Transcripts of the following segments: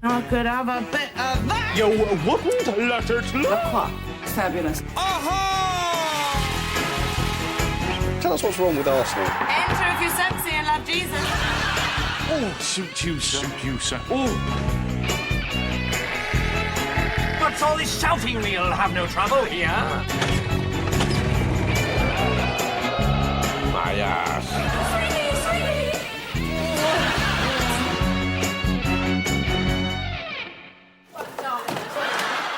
I could have a bit of that. You wouldn't let it look. Fabulous. Tell us what's wrong with Arsenal. Enter if you're sexy and love Jesus. Oh, suit you, sir. Oh. What's all this shouting? We'll have no trouble here. My ass.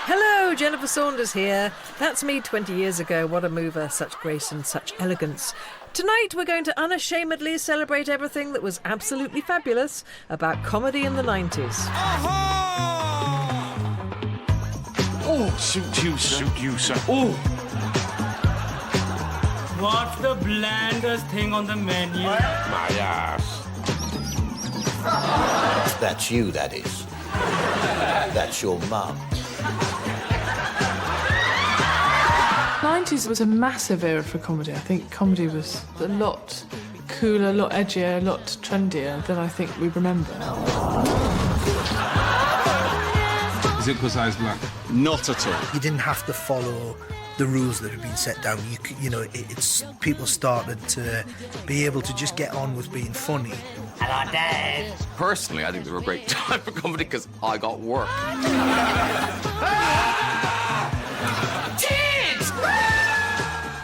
Hello, Jennifer Saunders here. That's me 20 years ago. What a mover, such grace and such elegance. Tonight we're going to unashamedly celebrate everything that was absolutely fabulous about comedy in the 90s. Oh, suit you, sir. Oh. What's the blandest thing on the menu? My ass. That's you, that is. That's your mum. 90s was a massive era for comedy. I think comedy was a lot cooler, a lot edgier, a lot trendier than I think we remember. Is it because I was black? Not at all. You didn't have to follow the rules that had been set down. It's people started to be able to just get on with being funny. Hello, Dad. Personally, I think they were a great time for comedy because I got work.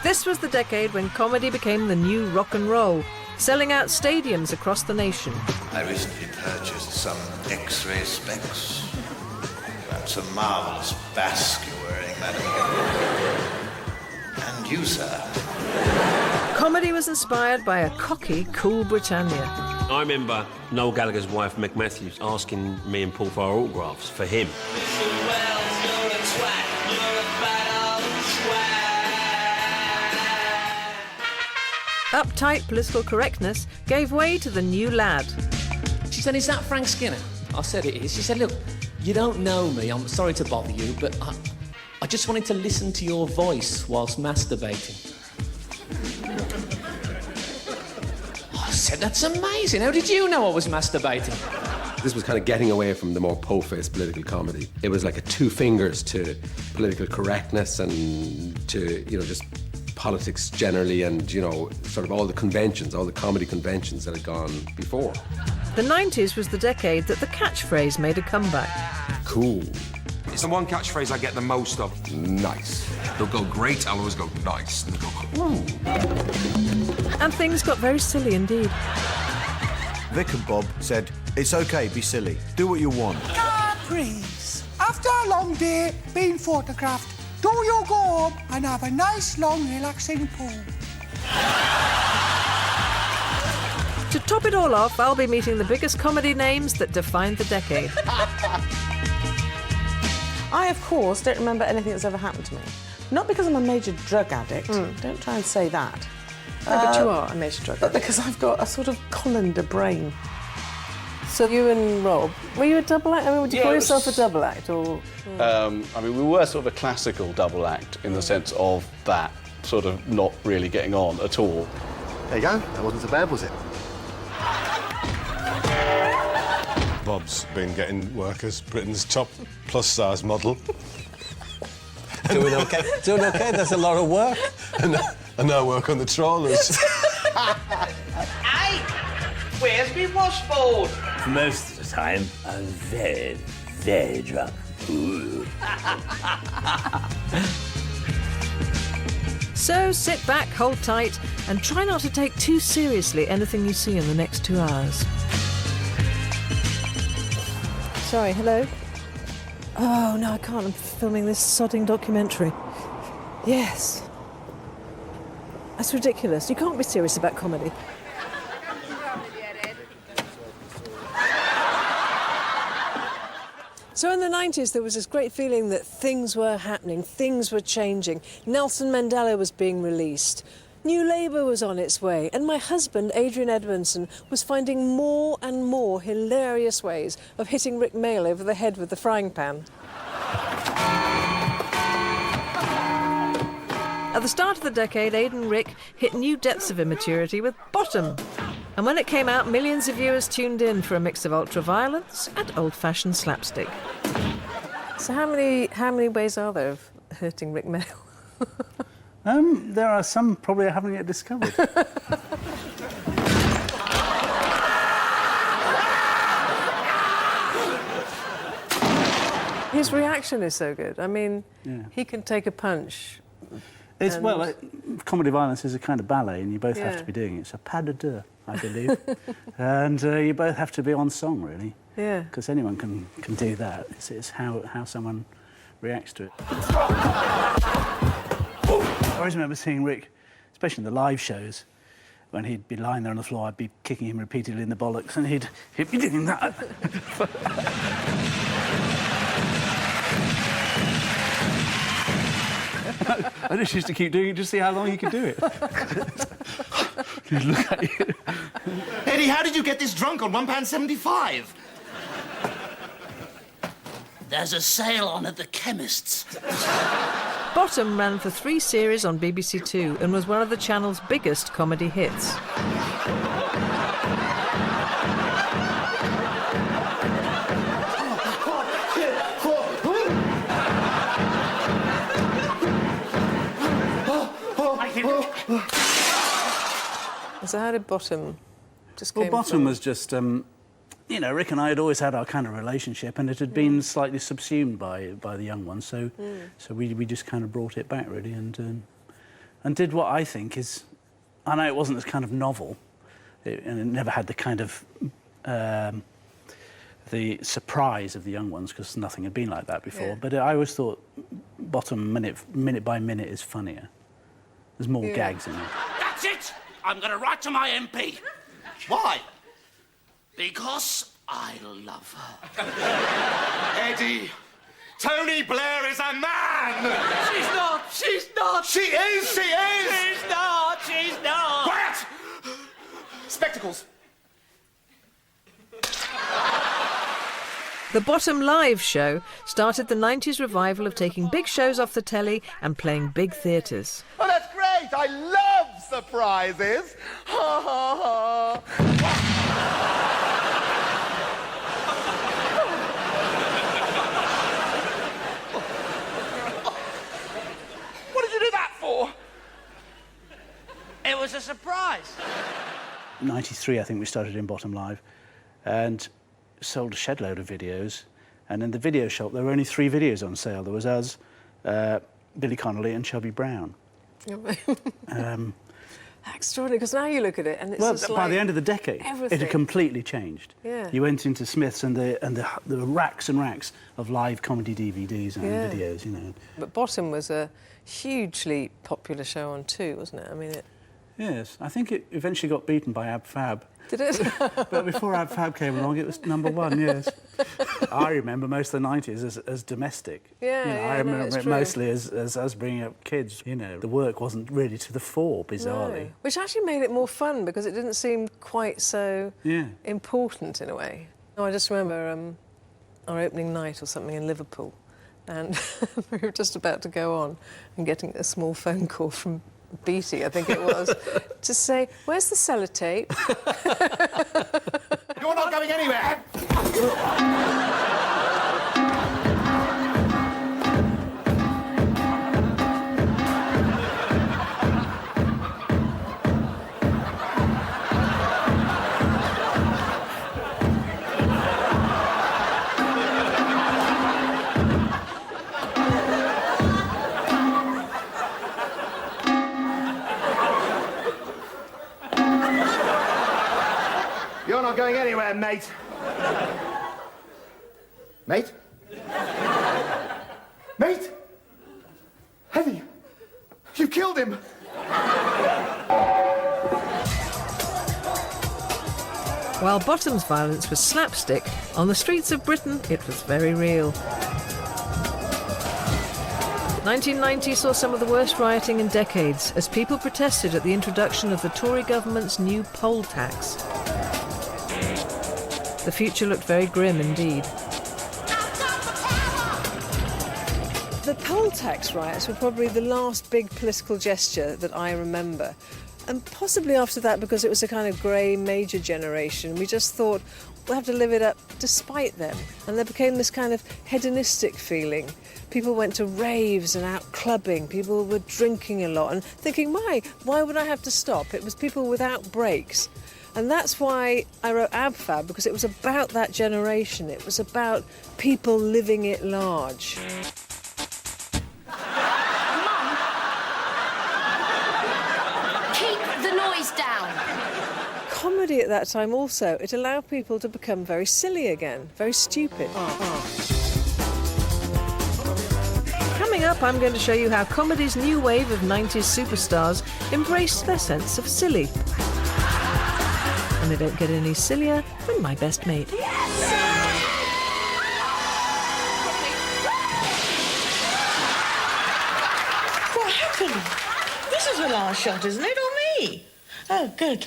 This was the decade when comedy became the new rock and roll, selling out stadiums across the nation. I recently purchased some X-ray specs. That's a marvellous basque you're wearing, madam. And you, sir. Comedy was inspired by a cocky, cool Britannia. I remember Noel Gallagher's wife, Meg Matthews, asking me and Paul for our autographs for him. Uptight political correctness gave way to the new lad. She said, "Is that Frank Skinner?" I said, "It is." She said, "Look, you don't know me. I'm sorry to bother you, but I just wanted to listen to your voice whilst masturbating." I said, "That's amazing. How did you know I was masturbating?" This was kind of getting away from the more po-faced political comedy. It was like a two fingers to political correctness and to, just politics generally and, sort of all the conventions, all the comedy conventions that had gone before. The 90s was the decade that the catchphrase made a comeback. Cool. It's the one catchphrase I get the most of. Nice. They'll go great, I'll always go nice. And they'll go, ooh. And things got very silly indeed. Vic and Bob said, "It's okay, be silly. Do what you want." Caprice. After a long day being photographed, do you go home and have a nice, long, relaxing pool? To top it all off, I'll be meeting the biggest comedy names that defined the decade. I, of course, don't remember anything that's ever happened to me. Not because I'm a major drug addict. Don't try and say that. No, but you are a major drug addict. But because I've got a sort of colander brain. So you and Rob, were you a double act? I mean, would you call yourself a double act, or...? We were sort of a classical double act in the sense of that sort of not really getting on at all. There you go. That wasn't so bad, was it? Bob's been getting work as Britain's top plus-size model. Doing okay? Doing okay? That's a lot of work. And I work on the trawlers. Hey! Where's me washboard? For most of the time, I'm very, very drunk. So sit back, hold tight, and try not to take too seriously anything you see in the next 2 hours. Sorry, hello? Oh, no, I can't. I'm filming this sodding documentary. Yes. That's ridiculous. You can't be serious about comedy. So in the 90s, there was this great feeling that things were happening, things were changing. Nelson Mandela was being released. New Labour was on its way, and my husband, Adrian Edmondson, was finding more and more hilarious ways of hitting Rick Mail over the head with the frying pan. At the start of the decade, Aid and Rick hit new depths of immaturity with Bottom. And when it came out, millions of viewers tuned in for a mix of ultra-violence and old-fashioned slapstick. So how many ways are there of hurting Rick Mail? There are some probably I haven't yet discovered. His reaction is so good. I mean, Yeah. he can take a punch. It's, and- well, comedy violence is a kind of ballet, and you both have Yeah. to be doing it. It's a pas de deux, I believe. And you both have to be on song, really. Yeah. Because anyone can do that. It's how someone reacts to it. I always remember seeing Rick, especially in the live shows, when he'd be lying there on the floor, I'd be kicking him repeatedly in the bollocks, and he'd be doing that. I just used to keep doing it to see how long he could do it. He'd look at you. Eddie, how did you get this drunk on £1.75? There's a sale on at the chemist's. Bottom ran for 3 series on BBC Two and was one of the channel's biggest comedy hits. So how did Bottom just Well, came Bottom from? was just, you know, Rick and I had always had our kind of relationship, and it had been slightly subsumed by the young ones, so so we just kind of brought it back, really, and did what I think is... I know it wasn't as kind of novel, and it never had the kind of... the surprise of the young ones, because nothing had been like that before, Yeah. but I always thought Bottom, minute by minute, is funnier. There's more gags in it. That's it! I'm going to write to my MP. Why? Because I love her. Eddie, Tony Blair is a man! She's not! She's not! She is! She is! She's not! She's not! Quiet! Spectacles. The Bottom Live show started the 90s revival of taking big shows off the telly and playing big theatres. Oh, that's great! I love surprises! Ha ha ha! What did you do that for? It was a surprise. 93, I think we started in Bottom Live, and sold a shed load of videos. And in the video shop, there were only 3 videos on sale. There was us, Billy Connolly, and Chubby Brown. Extraordinary, because now you look at it and it's Well, just by like the end of the decade, everything. it had completely changed. Yeah. You went into Smith's, and there were racks and racks of live comedy DVDs and Yeah. videos, you know. But Bottom was a hugely popular show on 2, wasn't it? I mean, it... Yes, I think it eventually got beaten by Ab Fab. Did it? But before Ab Fab came along, it was #1, yes. I remember most of the 90s as domestic. Yeah, you know, yeah, I remember it's it true. mostly as us bringing up kids. You know, the work wasn't really to the fore, bizarrely. No. Which actually made it more fun because it didn't seem quite so important in a way. No, I just remember our opening night or something in Liverpool, and we were just about to go on and getting a small phone call from Beatty, I think it was, to say, "Where's the sellotape?" You're not going anywhere! You're not going anywhere, mate. Mate? Mate? Eddie, you killed him. While Bottom's violence was slapstick, on the streets of Britain it was very real. 1990 saw some of the worst rioting in decades as people protested at the introduction of the Tory government's new poll tax. The future looked very grim indeed. The poll tax riots were probably the last big political gesture that I remember. And possibly after that, because it was a kind of grey major generation, we just thought we'll have to live it up despite them. And there became this kind of hedonistic feeling. People went to raves and out clubbing. People were drinking a lot and thinking, why would I have to stop? It was people without breaks. And that's why I wrote AbFab, because it was about that generation. It was about people living it large. Keep the noise down. Comedy at that time also, it allowed people to become very silly again, very stupid. Coming up, I'm going to show you how comedy's new wave of 90s superstars embraced their sense of silly. And they don't get any sillier than My Best Mate. What happened? This is the last shot, isn't it, or me? Oh, good.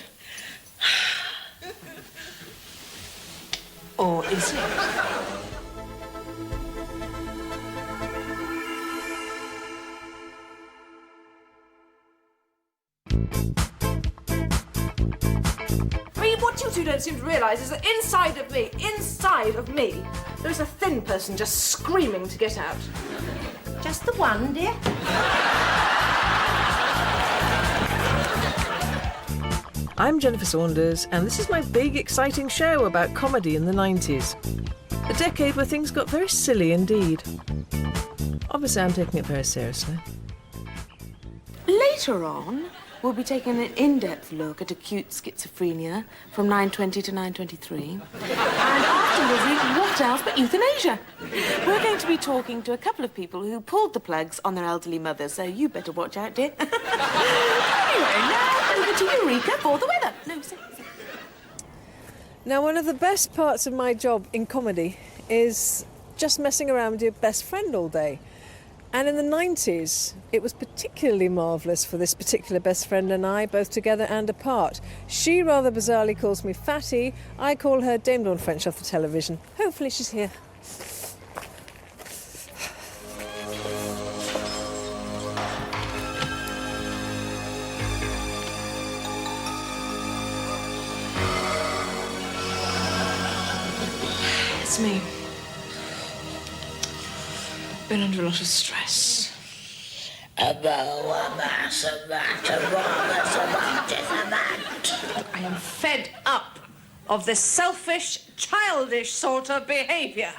Or is it? What you two don't seem to realise is that inside of me, there is a thin person just screaming to get out. Just the one, dear? I'm Jennifer Saunders, and this is my big, exciting show about comedy in the 90s. A decade where things got very silly indeed. Obviously, I'm taking it very seriously. Later on, we'll be taking an in-depth look at acute schizophrenia from 9:20 to 9:23. And afterwards, what else but euthanasia? We're going to be talking to a couple of people who pulled the plugs on their elderly mother, so you better watch out, dear. Anyway, now over to Eureka for the weather. No, sit. Now, one of the best parts of my job in comedy is just messing around with your best friend all day. And in the 90s, it was particularly marvellous for this particular best friend and I, both together and apart. She rather bizarrely calls me Fatty. I call her Dame Dawn French off the television. Hopefully she's here. It's me. Been under a lot of stress. I am fed up of this selfish, childish sort of behaviour.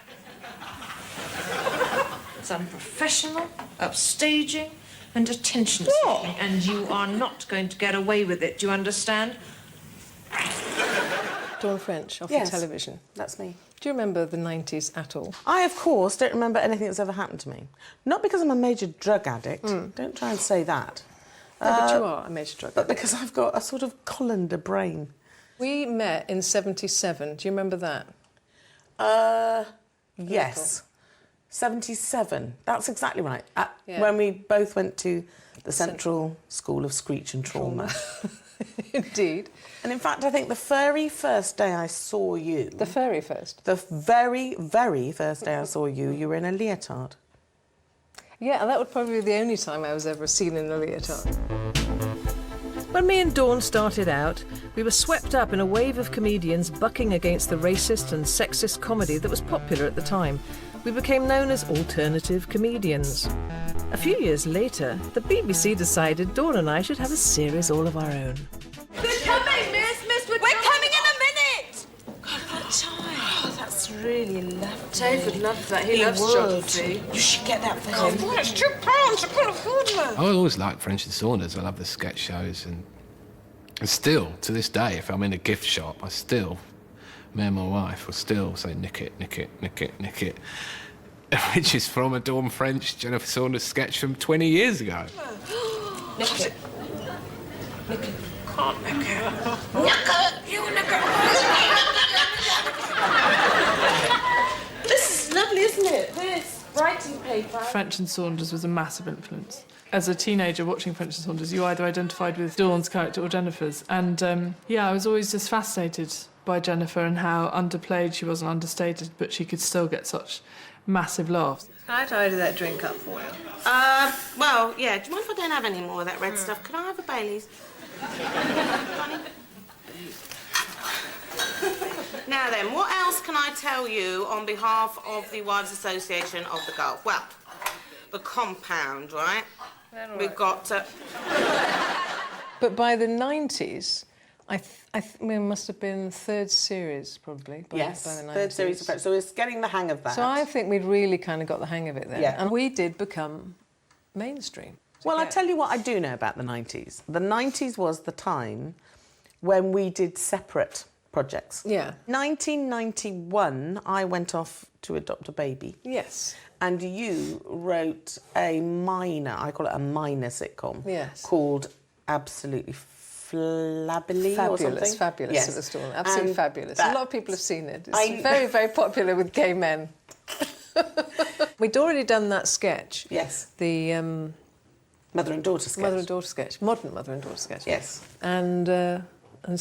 It's unprofessional, upstaging, and attention-seeking, and you are not going to get away with it. Do you understand? Dawn French off Yes, the television. That's me. Do you remember the 90s at all? I, of course, don't remember anything that's ever happened to me. Not because I'm a major drug addict. Don't try and say that. No, but you are a major drug addict. But because I've got a sort of colander brain. We met in 77. Do you remember that? Yes. 77. That's exactly right. Yeah. When we both went to the Central School of Screech and Trauma. Indeed. And in fact, I think the very first day I saw you... The very first? The very, very first day I saw you, you were in a leotard. Yeah, and that would probably be the only time I was ever seen in a leotard. When me and Dawn started out, we were swept up in a wave of comedians bucking against the racist and sexist comedy that was popular at the time. We became known as alternative comedians. A few years later, the BBC decided Dawn and I should have a series all of our own. We're coming, miss! We're coming in a minute! God, what time? Oh, that's really lovely. Dave would love that. He loves would. geography. You should get that for him. Oh, it's £2. I can't afford that. I always liked French and Saunders. I love the sketch shows, and still, to this day, if I'm in a gift shop, me and my wife will still say, nick it, nick it, nick it, nick it. Which is from a Dawn French, Jennifer Saunders sketch from 20 years ago. Nick it. Nick it. Can't nick it. Nick it! You nick it! This is lovely, isn't it? This writing paper. French and Saunders was a massive influence. As a teenager watching French and Saunders, you either identified with Dawn's character or Jennifer's. And, I was always just fascinated by Jennifer and how underplayed she was and understated, but she could still get such massive laughs. Can I tidy that drink up for you? Well, yeah. Do you mind if I don't have any more of that red stuff? Can I have a Baileys? Now then, what else can I tell you on behalf of the Wives Association of the Gulf? Well, the compound, right? We've got... But by the 90s, I mean, it must have been third series, probably. By the 90s. Third series of French. So it's getting the hang of that. So I think we'd really kind of got the hang of it then. Yeah. And we did become mainstream. Well, I tell you what I do know about the 90s. The 90s was the time when we did separate projects. Yeah. 1991, I went off to adopt a baby. Yes. And you wrote a minor, I call it a minor sitcom. Yes. Called Absolutely Flabily or something. Fabulous, Yes. it was called. Absolutely And fabulous. A lot of people have seen it. It's I- very, very popular with gay men. We'd already done that sketch. Yes. The mother and daughter sketch. Mother and daughter sketch. Modern mother and daughter sketch. Yes. And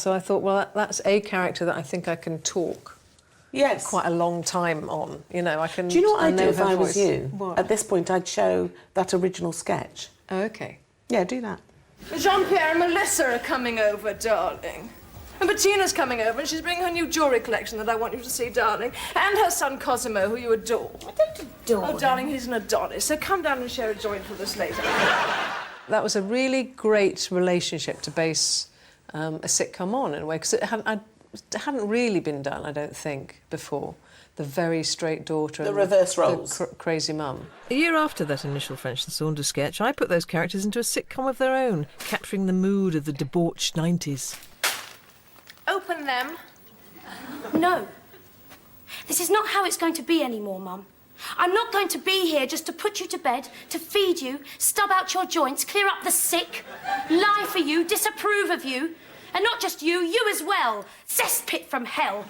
so I thought, well, that's a character that I think I can talk. Yes. Quite a long time on. You know, I can. Do you know what I'd do know if her I was voice. you? What? At this point, I'd show that original sketch. Oh, okay. Yeah, do that. Jean-Pierre and Melissa are coming over, darling. And Bettina's coming over, and she's bringing her new jewellery collection that I want you to see, darling. And her son Cosimo, who you adore. I don't adore Oh, darling, he's an Adonis. So come down and share a joint with us later. That was a really great relationship to base a sitcom on, in a way, because it hadn't really been done, I don't think, before. The very straight daughter. The and reverse roles. The crazy mum. A year after that initial French and Saunders sketch, I put those characters into a sitcom of their own, capturing the mood of the debauched 90s. Open them. No. This is not how it's going to be anymore, Mum. I'm not going to be here just to put you to bed, to feed you, stub out your joints, clear up the sick, lie for you, disapprove of you. And not just you, you as well. Cesspit from hell.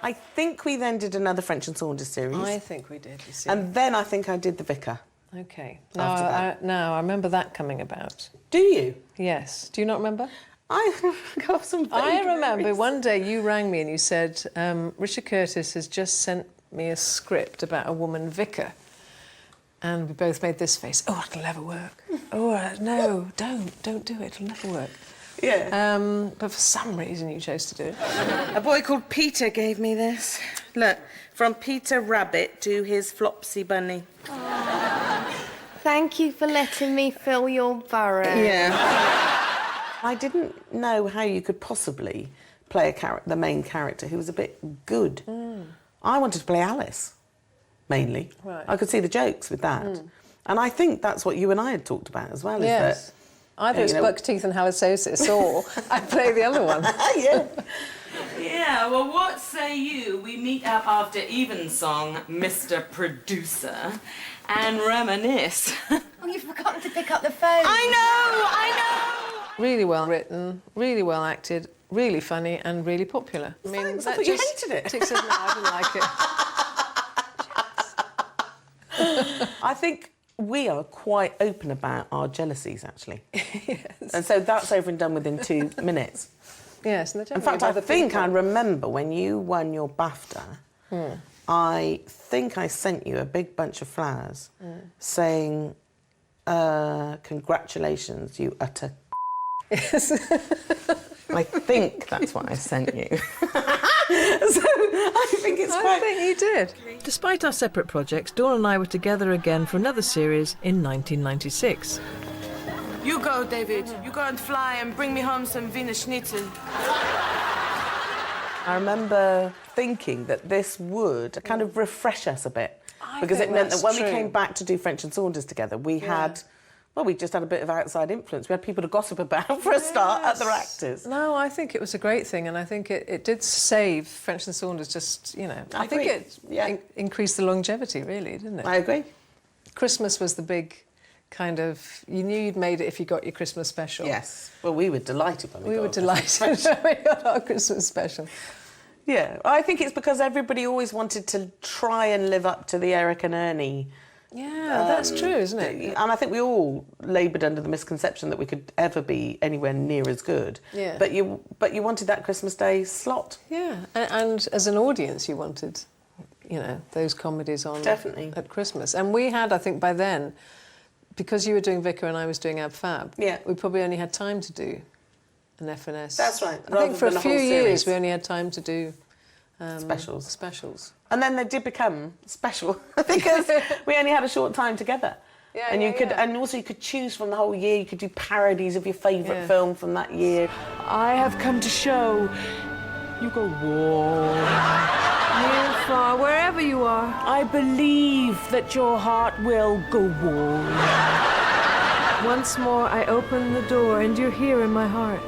I think we then did another French and Saunders series. I think we did, you see. And then I think I did The Vicar. Okay. After that. I remember that coming about. Do you? Yes. Do you not remember? I got some I vague remember memories. one day you rang me and you said, Richard Curtis has just sent me a script about a woman vicar. And we both made this face. Oh, it'll never work. Oh, no, don't do it. It'll never work. Yeah. But for some reason you chose to do it. A boy called Peter gave me this. Look, from Peter Rabbit to his Flopsy Bunny. Thank you for letting me fill your burrow. Yeah. I didn't know how you could possibly play the main character who was a bit good. I wanted to play Alice, mainly. Right. I could see the jokes with that. And I think that's what you and I had talked about as well, Yes. is that... Either it's buck teeth and halitosis or I play the other one. Yeah. Yeah, well, what say you? We meet up after Evensong, Mr. Producer, and reminisce. Oh, you've forgotten to pick up the phone. I know! Really well written, really well acted, really funny and really popular. I mean, Thanks, I thought you hated it. Tick says, no, I didn't like it. I think we are quite open about our jealousies, actually. Yes. And so that's over and done within 2 minutes. Yes. And In fact, I think I remember when you won your BAFTA, I think I sent you a big bunch of flowers saying, congratulations, you utter Yes. I think that's what I sent you. So I think it's quite... I think you did. Despite our separate projects, Dawn and I were together again for another series in 1996. You go, David. You go and fly and bring me home some Wiener Schnitzel. I remember thinking that this would kind of refresh us a bit. Because it think meant that that's when we true. came back to do French and Saunders together, we had... Well, we just had a bit of outside influence. We had people to gossip about, for a start, other actors. No, I think it was a great thing, and I think it did save French and Saunders just, you know... I think agree. it increased the longevity, really, didn't it? I agree. Christmas was the big kind of... You knew you'd made it if you got your Christmas special. Yes. Well, we were delighted when we got were delighted when we got our Christmas special. Yeah. I think it's because everybody always wanted to try and live up to the Eric and Ernie... Yeah, that's true, isn't it? And I think we all laboured under the misconception that we could ever be anywhere near as good. Yeah. But you wanted that Christmas Day slot. Yeah, and as an audience, you wanted, you know, those comedies on Definitely at Christmas. And we had, I think, by then, because you were doing Vicar and I was doing Ab Fab, Yeah. we probably only had time to do an FNS. That's right, I think for rather a than a few whole years series. we only had time to do Specials. And then they did become special because we only had a short time together. Yeah, and yeah, you could, yeah. and also you could choose from the whole year. You could do parodies of your favourite Yeah. film from that year. I have come to show you go warm. Near, far, wherever you are. I believe that your heart will go warm. Once more, I open the door, and you're here in my heart.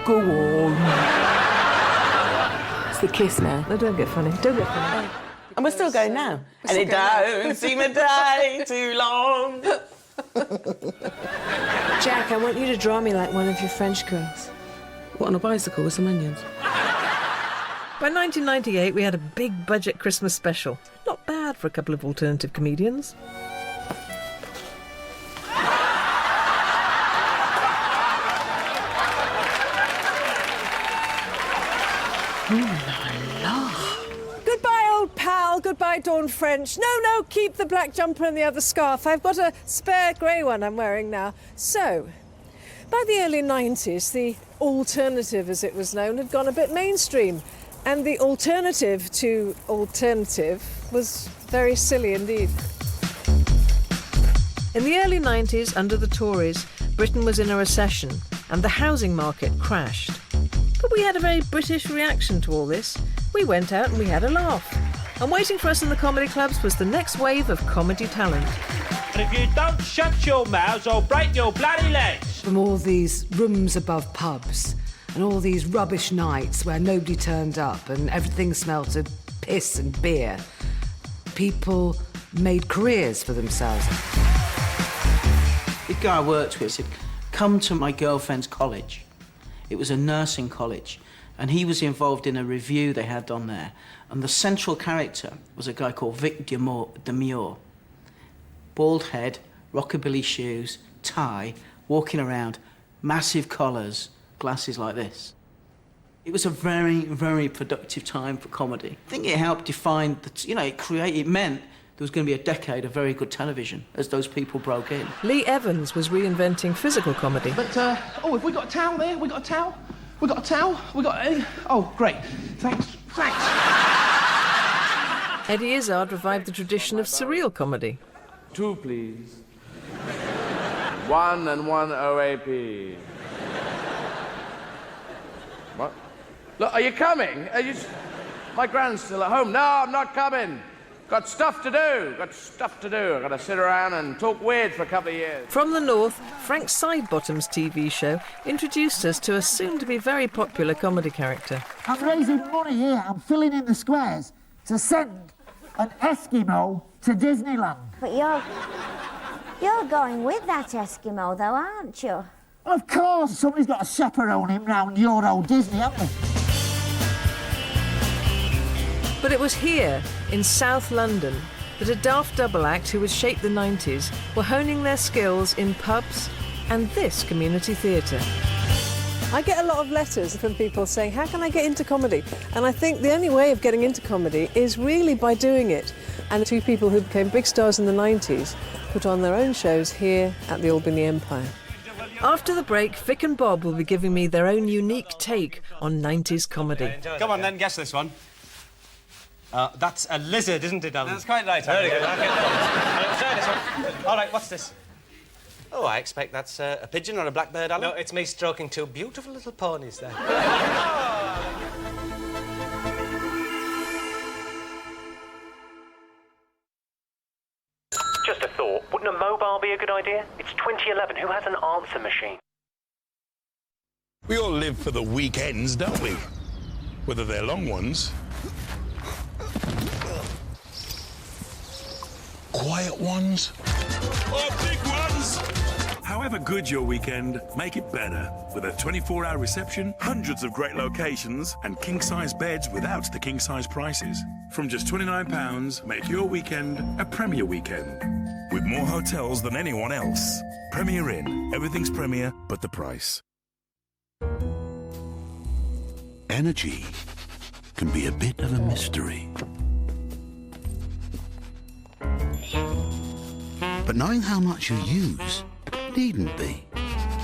Go warm. It's the kiss now. No, don't get funny. Don't get funny. And we're still going now. And still it going don't seem a day too long. Jack, I want you to draw me like one of your French girls. What, on a bicycle with some onions? By 1998, we had a big budget Christmas special. Not bad for a couple of alternative comedians. Goodbye, old pal. Goodbye, Dawn French. No, keep the black jumper and the other scarf. I've got a spare grey one I'm wearing now. So, by the early 90s, the alternative, as it was known, had gone a bit mainstream. And the alternative to alternative was very silly indeed. In the early 90s, under the Tories, Britain was in a recession and the housing market crashed. But we had a very British reaction to all this. We went out and we had a laugh. And waiting for us in the comedy clubs was the next wave of comedy talent. And if you don't shut your mouths, I'll break your bloody legs. From all these rooms above pubs and all these rubbish nights where nobody turned up and everything smelt of piss and beer, people made careers for themselves. The guy I worked with said, come to my girlfriend's college. It was a nursing college, and he was involved in a review they had on there, and the central character was a guy called Vic Demure. Bald head, rockabilly shoes, tie, walking around, massive collars, glasses like this. It was a very, very productive time for comedy. I think it helped define, it meant there was going to be a decade of very good television as those people broke in. Lee Evans was reinventing physical comedy. But, have we got a towel there? We got a towel? We got a towel? We got a... Oh, great. Thanks. Eddie Izzard revived the tradition of surreal comedy. 2, please. 1 and 1 OAP. What? Look, are you coming? My grand's still at home. No, I'm not coming. Got stuff to do. I've got to sit around and talk weird for a couple of years. From the north, Frank Sidebottom's TV show introduced us to a soon-to-be very popular comedy character. I'm raising money here. I'm filling in the squares to send an Eskimo to Disneyland. But you're going with that Eskimo, though, aren't you? Of course, somebody's got to chaperone him round Euro Disney, haven't they? But it was here, in South London, that a daft double act who would shape the 90s were honing their skills in pubs and this community theatre. I get a lot of letters from people saying, how can I get into comedy? And I think the only way of getting into comedy is really by doing it. And the two people who became big stars in the 90s put on their own shows here at the Albany Empire. After the break, Vic and Bob will be giving me their own unique take on 90s comedy. Come on then, guess this one. That's a lizard, isn't it, Alan? That's quite right. Very good. All right, what's this? Oh, I expect that's a pigeon or a blackbird, Alan. No, it's me stroking two beautiful little ponies there. Just a thought. Wouldn't a mobile be a good idea? It's 2011. Who has an answer machine? We all live for the weekends, don't we? Whether they're long ones, quiet ones, or big ones. However good your weekend, make it better. With a 24-hour reception, hundreds of great locations, and king-size beds without the king-size prices. From just £29, make your weekend a Premier weekend. With more hotels than anyone else. Premier Inn. Everything's Premier, but the price. Energy can be a bit of a mystery. But knowing how much you use needn't be.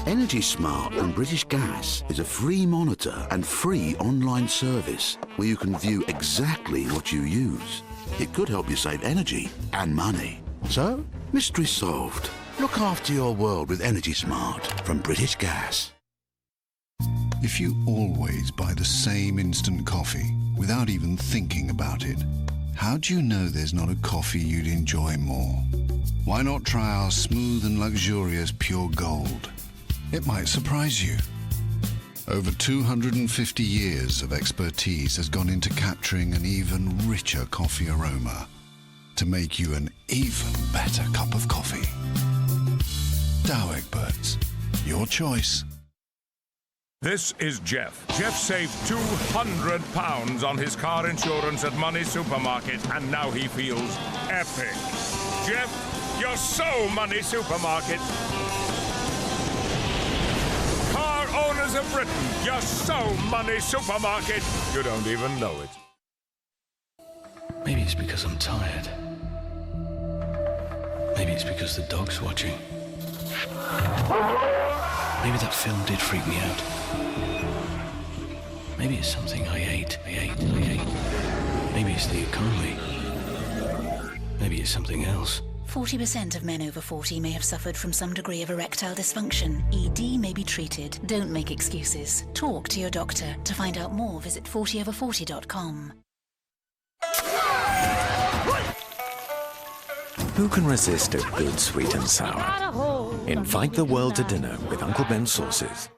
Energy Smart from British Gas is a free monitor and free online service where you can view exactly what you use. It could help you save energy and money. So, mystery solved. Look after your world with Energy Smart from British Gas. If you always buy the same instant coffee without even thinking about it, how do you know there's not a coffee you'd enjoy more? Why not try our smooth and luxurious Pure Gold? It might surprise you. Over 250 years of expertise has gone into capturing an even richer coffee aroma to make you an even better cup of coffee. Dow Egberts, your choice. This is Jeff. Jeff saved £200 on his car insurance at Money Supermarket, and now he feels epic. Jeff, you're so Money Supermarket. Car owners of Britain, you're so Money Supermarket. You don't even know it. Maybe it's because I'm tired. Maybe it's because the dog's watching. Maybe that film did freak me out. Maybe it's something I ate. Maybe it's the economy. Maybe it's something else. 40% of men over 40 may have suffered from some degree of erectile dysfunction. ED may be treated. Don't make excuses. Talk to your doctor. To find out more, visit 40over40.com. Who can resist a good sweet and sour? Invite the world to dinner with Uncle Ben's sauces.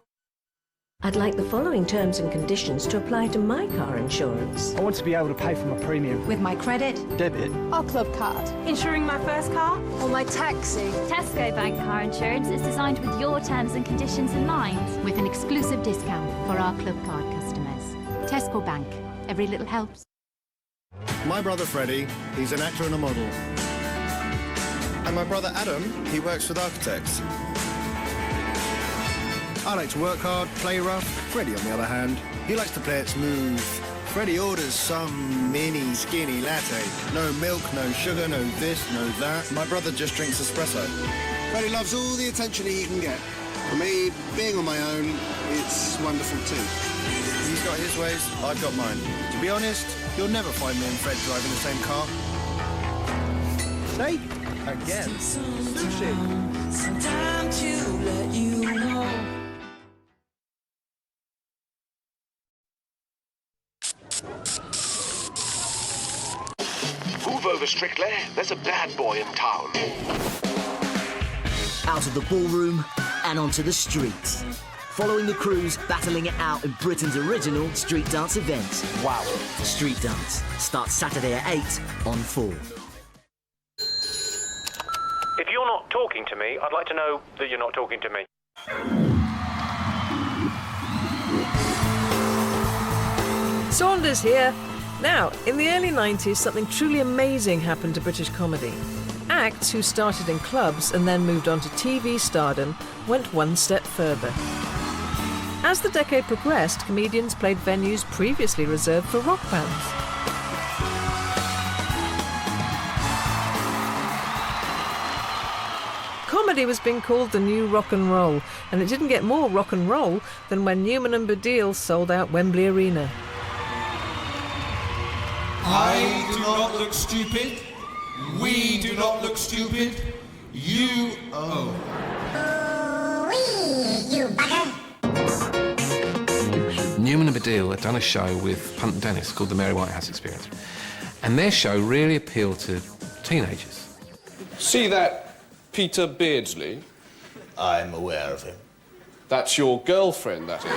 I'd like the following terms and conditions to apply to my car insurance. I want to be able to pay for my premium. With my credit, debit, or club card. Insuring my first car or my taxi. Tesco Bank Car Insurance is designed with your terms and conditions in mind. With an exclusive discount for our club card customers. Tesco Bank. Every little helps. My brother Freddie, he's an actor and a model. And my brother Adam, he works with architects. I like to work hard, play rough. Freddie, on the other hand, he likes to play it smooth. Freddie orders some mini skinny latte. No milk, no sugar, no this, no that. My brother just drinks espresso. Freddie loves all the attention he can get. For me, being on my own, it's wonderful too. He's got his ways, I've got mine. To be honest, you'll never find me and Fred driving the same car. Steak? Again. Sushi. Some time to let you know. Move over, Strictly. There's a bad boy in town. Out of the ballroom and onto the streets. Following the crews battling it out in Britain's original street dance event. Wow. Street Dance starts Saturday at 8 on 4. If you're not talking to me, I'd like to know that you're not talking to me. Saunders here. Now, in the early 90s, something truly amazing happened to British comedy. Acts who started in clubs and then moved on to TV stardom went one step further. As the decade progressed, comedians played venues previously reserved for rock bands. Comedy was being called the new rock and roll, and it didn't get more rock and roll than when Newman and Baddiel sold out Wembley Arena. I do not look stupid. We do not look stupid. You, oh. You bugger. Newman and Baddiel had done a show with Punt and Dennis called The Mary Whitehouse Experience. And their show really appealed to teenagers. See that Peter Beardsley? I'm aware of him. That's your girlfriend, that is.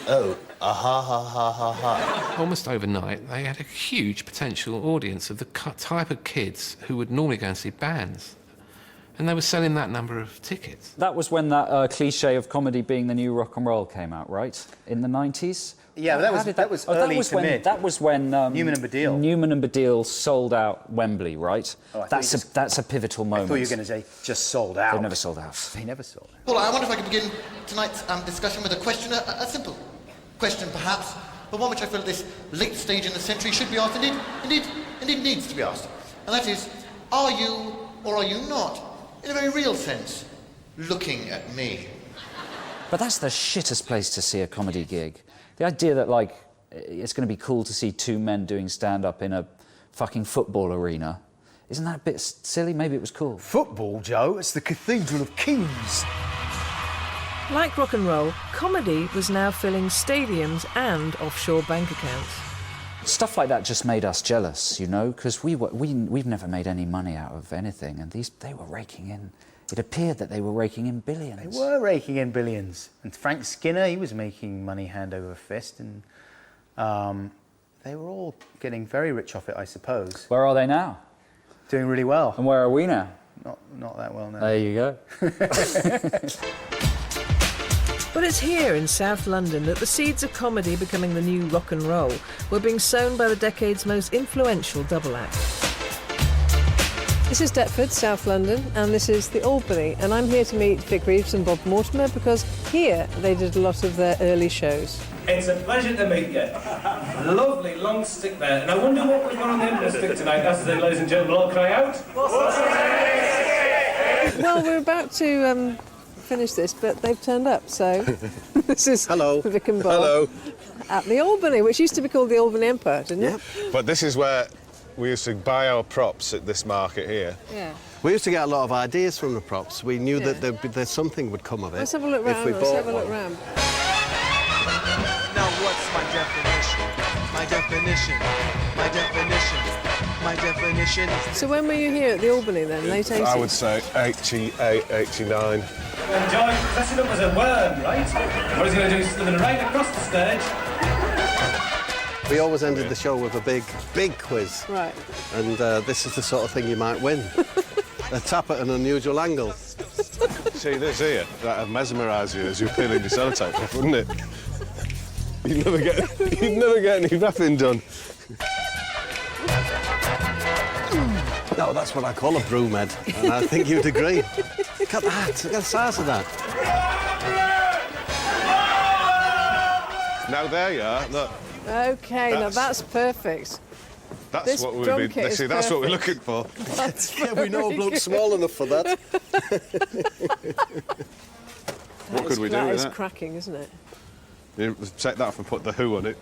Oh, ha ha ha ha ha. Almost overnight, they had a huge potential audience of the type of kids who would normally go and see bands. And they were selling that number of tickets. That was when that cliché of comedy being the new rock and roll came out, right? In the 90s? Yeah, that was early to mid. That was when Newman and Baddiel. Newman and Baddiel sold out Wembley, right? Oh, that's a pivotal moment. I thought you were going to say just sold out. They never sold out. They never sold out. Well, I wonder if I could begin tonight's discussion with a question, a simple question perhaps, but one which I feel at this late stage in the century should be asked, indeed needs to be asked. And that is, are you Or are you not, in a very real sense, looking at me? But that's the shittest place to see a comedy gig. The idea that, like, it's going to be cool to see two men doing stand-up in a fucking football arena. Isn't that a bit silly? Maybe it was cool. Football, Joe? It's the Cathedral of Kings. Like rock and roll, comedy was now filling stadiums and offshore bank accounts. Stuff like that just made us jealous, you know, because we've never made any money out of anything, and they were raking in. It appeared that they were raking in billions. They were raking in billions. And Frank Skinner, he was making money hand over fist, and they were all getting very rich off it, I suppose. Where are they now? Doing really well. And where are we now? Not that well now. There you go. But it's here in South London that the seeds of comedy becoming the new rock and roll were being sown by the decade's most influential double act. This is Deptford, South London, and this is the Albany, and I'm here to meet Vic Reeves and Bob Mortimer because here they did a lot of their early shows. It's a pleasure to meet you. Lovely long stick there, and I wonder what we've got on the end of the stick tonight. That's it, ladies and gentlemen, all cry out. Well, we're about to finish this, but they've turned up, so this is Vic and Bob. Hello. At the Albany, which used to be called the Albany Empire, didn't it? But this is where we used to buy our props at this market here. Yeah. We used to get a lot of ideas from the props. We knew that there's something would come of it. Let's have a look round. Let's have a look round. Now what's my definition? My definition. My definition. My definition. So when were you here at the Albany then? Late 80s? I would say 88, 89. Enjoy dressing up as a worm, right? What he's going to do is slipping right across the stage. We always ended the show with a big quiz. Right. And this is the sort of thing you might win. A tap at an unusual angle. See this here? That'd mesmerise you as you're peeling your sellotape off, wouldn't it? You'd never get any rapping done. No, that's what I call a broomhead, and I think you'd agree. Look at that, look at the size of that. Now there you are, look. OK, now that's perfect. That's this what drum kit is that's what we're perfect. looking for. That's yeah, we know a bloke's small enough for that. What could we do with that? That is cracking, isn't it? You take that off and put the Who on it.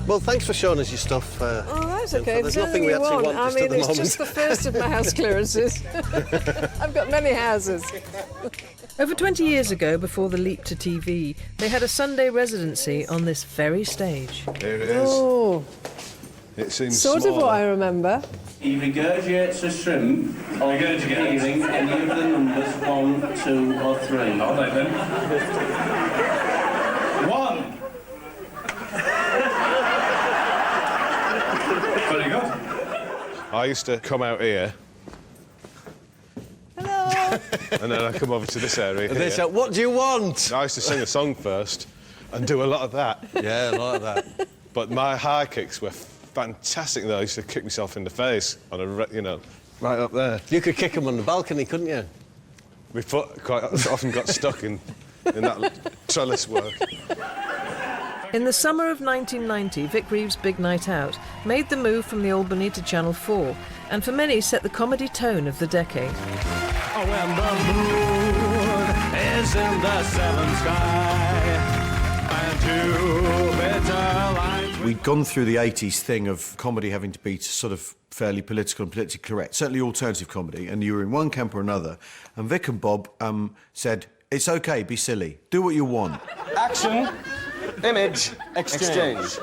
Well, thanks for showing us your stuff. Oh, that's OK. There's nothing we actually want I mean, it's just the first of my house clearances. I've got many houses. Over 20 years ago, before the leap to TV, they had a Sunday residency on this very stage. Here it is. Oh. It seems sort smaller. of what I remember. He regurgitates a shrimp or regurgitating any of the numbers 1, 2 or 3. All right then. 1. Very good. I used to come out here. Hello. And then I come over to this area And they here. say, what do you want? I used to sing a song first and do a lot of that. Yeah, a lot of that. But my high kicks were fantastic, though. I used to kick myself in the face on right up there. You could kick them on the balcony, couldn't you? My foot quite often got stuck in that trellis work. In the summer of 1990, Vic Reeves' Big Night Out made the move from the Albany to Channel 4, and for many set the comedy tone of the decade. Oh, when the moon is in the southern sky, and Jupiter lies... We'd gone through the 80s thing of comedy having to be sort of fairly political and politically correct, certainly alternative comedy, and you were in one camp or another, and Vic and Bob said, it's OK, be silly, do what you want. Action, image, exchange.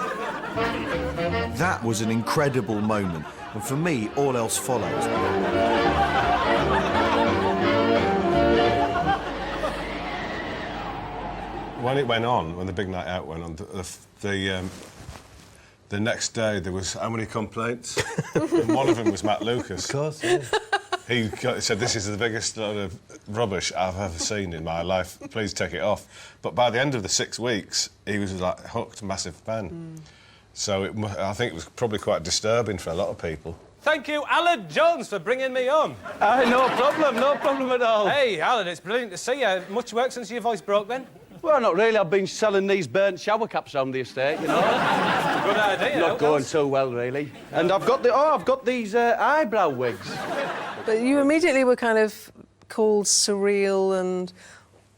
That was an incredible moment, and for me, all else followed. When it went on, when the Big Night Out went on, the next day there was how many complaints? And one of them was Matt Lucas. Of course, yeah. He said, this is the biggest load of rubbish I've ever seen in my life. Please take it off. But by the end of the 6 weeks, he was like hooked, massive fan. So I think it was probably quite disturbing for a lot of people. Thank you, Alan Jones, for bringing me on. No problem at all. Hey, Alan, it's brilliant to see you. Much work since your voice broke then? Well, not really. I've been selling these burnt shower caps on the estate, you know. Good idea. Not going too well, really. And I've got these eyebrow wigs. But you immediately were kind of called surreal and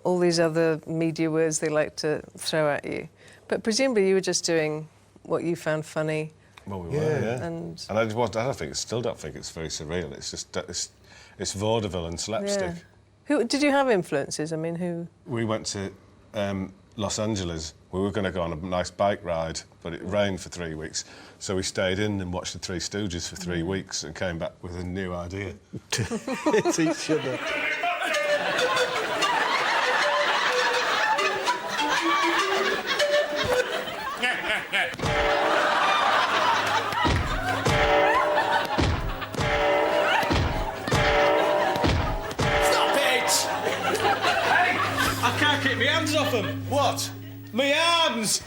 all these other media words they like to throw at you. But presumably you were just doing what you found funny. Well, we were, yeah. And I still don't think it's very surreal. It's just it's vaudeville and slapstick. yeah. Who did you have influences? I mean, who? We went to Los Angeles. We were going to go on a nice bike ride, but it rained for 3 weeks. So we stayed in and watched the Three Stooges for 3 weeks and came back with a new idea. It's each other. Stop it! Hey! I can't keep my hands off them. What? My arms!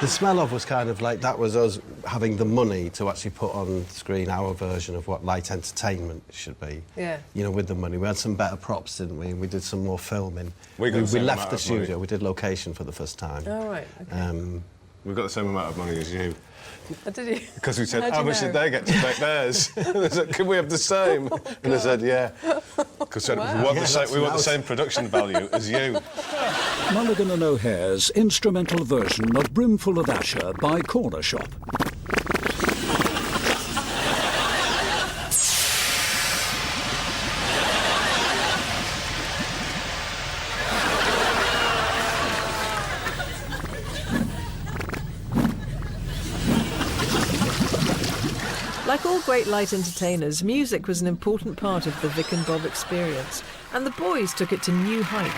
The smell of was kind of like, that was us having the money to actually put on screen our version of what light entertainment should be. Yeah. You know, with the money. We had some better props, didn't we? And we did some more filming. We left the studio. We did location for the first time. Oh, right. Okay. We've got the same amount of money as you. Oh, did you? Because we said, How'd how you much know? did they get to make theirs? They said, can we have the same? And I said, yeah. Because Wow. we want the same production value as you. Mulligan and O'Hare's instrumental version of Brimful of Asher by Corner Shop. Like all great light entertainers, music was an important part of the Vic and Bob experience, and the boys took it to new heights.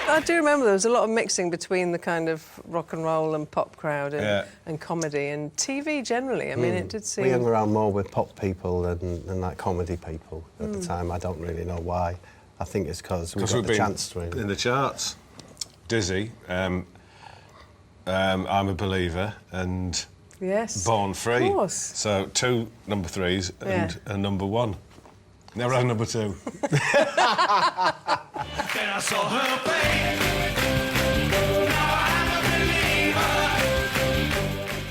I do remember there was a lot of mixing between the kind of rock and roll and pop crowd and comedy and TV generally. I mean, it did seem... We hung around more with pop people than like comedy people at the time. I don't really know why. I think it's because we got the chance to win. In the charts. Dizzy, I'm a Believer, and Born Free. Of course. So 2 number 3s and a number 1. Never had number 2. Then I saw her face. Now I'm a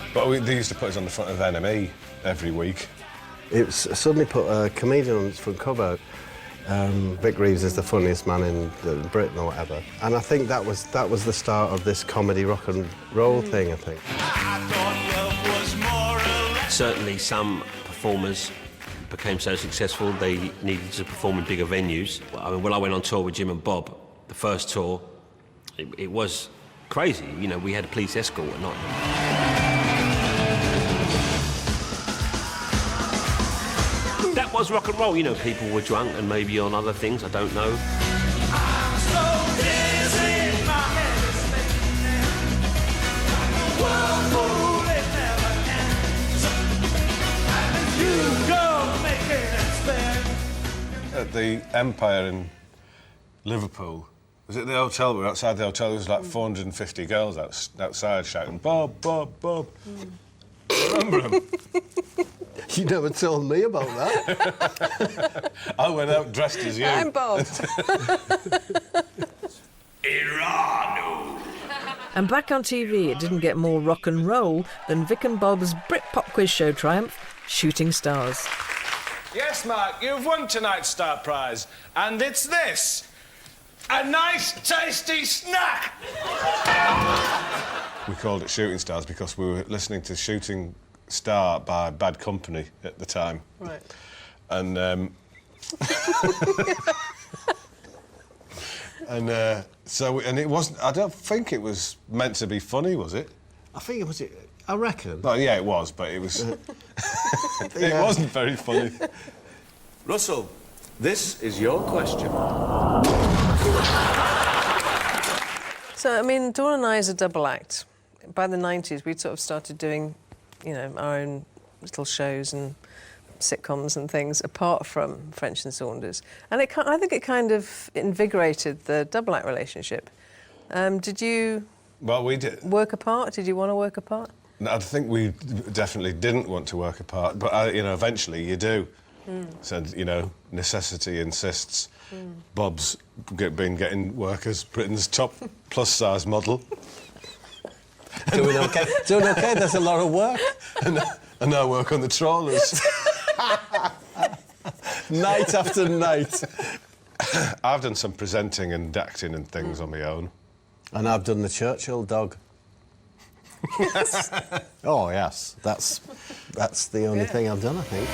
believer. But they used to put us on the front of NME every week. It suddenly put a comedian on its front cover. Vic Reeves is the funniest man in Britain or whatever. And I think that was the start of this comedy rock and roll thing, I think. Certainly some performers became so successful they needed to perform in bigger venues. I mean, when I went on tour with Jim and Bob, the first tour, it was crazy. You know, we had a police escort at night. That was rock and roll, you know, people were drunk and maybe on other things, I don't know. I'm so dizzy, my head is spinning. Whirlpool, it never ends. And you go make it spin. At the Empire in Liverpool, was it the hotel? We were outside the hotel, there was like 450 girls outside shouting, Bob, Bob, Bob. Remember them? You never told me about that. I went out dressed as you. I'm Bob. And back on TV, it didn't get more rock and roll than Vic and Bob's Britpop quiz show triumph, Shooting Stars. Yes, Mark, you've won tonight's Star Prize, and it's this. A nice, tasty snack! We called it Shooting Stars because we were listening to Shooting Star by Bad Company at the time. Right. And and it wasn't. I don't think it was meant to be funny, was it? I think it was. I reckon. Well, yeah, it was, but it was. It wasn't very funny. Russell, this is your question. So, I mean, Dawn and I is a double act. By the 90s, we'd sort of started doing, you know, our own little shows and sitcoms and things apart from French and Saunders. And I think it kind of invigorated the double act relationship. Did you Well, we did. Work apart? Did you want to work apart? No, I think we definitely didn't want to work apart, but, you know, eventually you do. Said, you know, necessity insists. Bob's been getting work as Britain's top plus-size model. Doing OK? Doing OK? There's a lot of work. And I work on the trawlers. Night after night. I've done some presenting and acting and things on my own. And I've done the Churchill dog. Oh, yes. That's the only thing I've done, I think.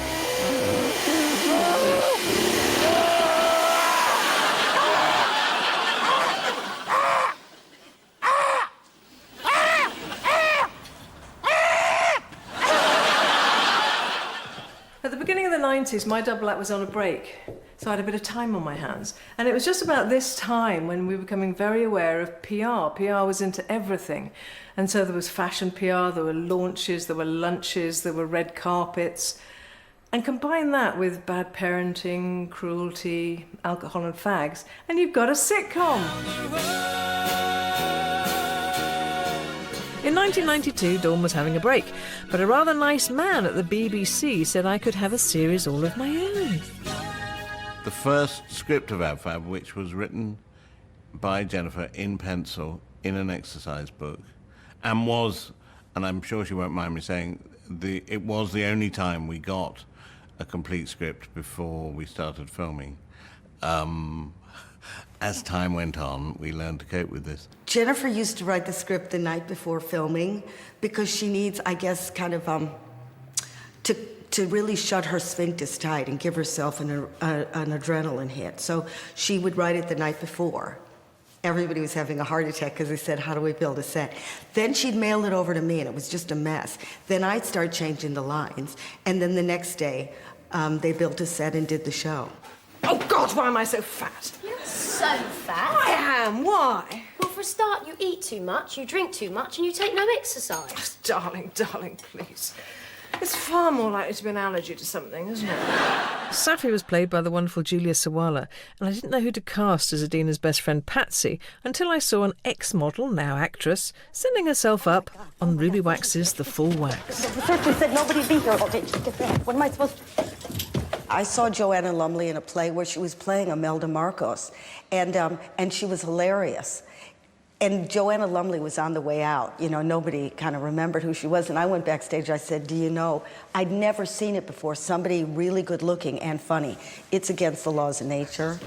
At the beginning of the 90s, my double act was on a break, so I had a bit of time on my hands. And it was just about this time when we were becoming very aware of PR. PR was into everything. And so there was fashion PR, there were launches, there were lunches, there were red carpets. And combine that with bad parenting, cruelty, alcohol and fags, and you've got a sitcom. In 1992, Dawn was having a break, but a rather nice man at the BBC said I could have a series all of my own. The first script of AbFab, which was written by Jennifer in pencil in an exercise book, and was, and I'm sure she won't mind me saying, it was the only time we got a complete script before we started filming. As time went on, we learned to cope with this. Jennifer used to write the script the night before filming because she needs, I guess, kind of to really shut her sphincters tight and give herself an adrenaline hit. So she would write it the night before. Everybody was having a heart attack because they said, how do we build a set? Then she'd mail it over to me, and it was just a mess. Then I'd start changing the lines, and then the next day, they built a set and did the show. Oh, God, why am I so fat? You're so fat. I am. Why? Well, for a start, you eat too much, you drink too much, and you take no exercise. Darling, darling, please. It's far more likely to be an allergy to something, isn't it? Safi was played by the wonderful Julia Sawala, and I didn't know who to cast as Adina's best friend Patsy until I saw an ex-model, now actress, sending herself up on Ruby Wax's The Full Wax. The professor said nobody'd be here all day. What am I supposed to... I saw Joanna Lumley in a play where she was playing Imelda Marcos, and she was hilarious. And Joanna Lumley was on the way out. You know, nobody kind of remembered who she was. And I went backstage, I said, do you know, I'd never seen it before, somebody really good looking and funny. It's against the laws of nature.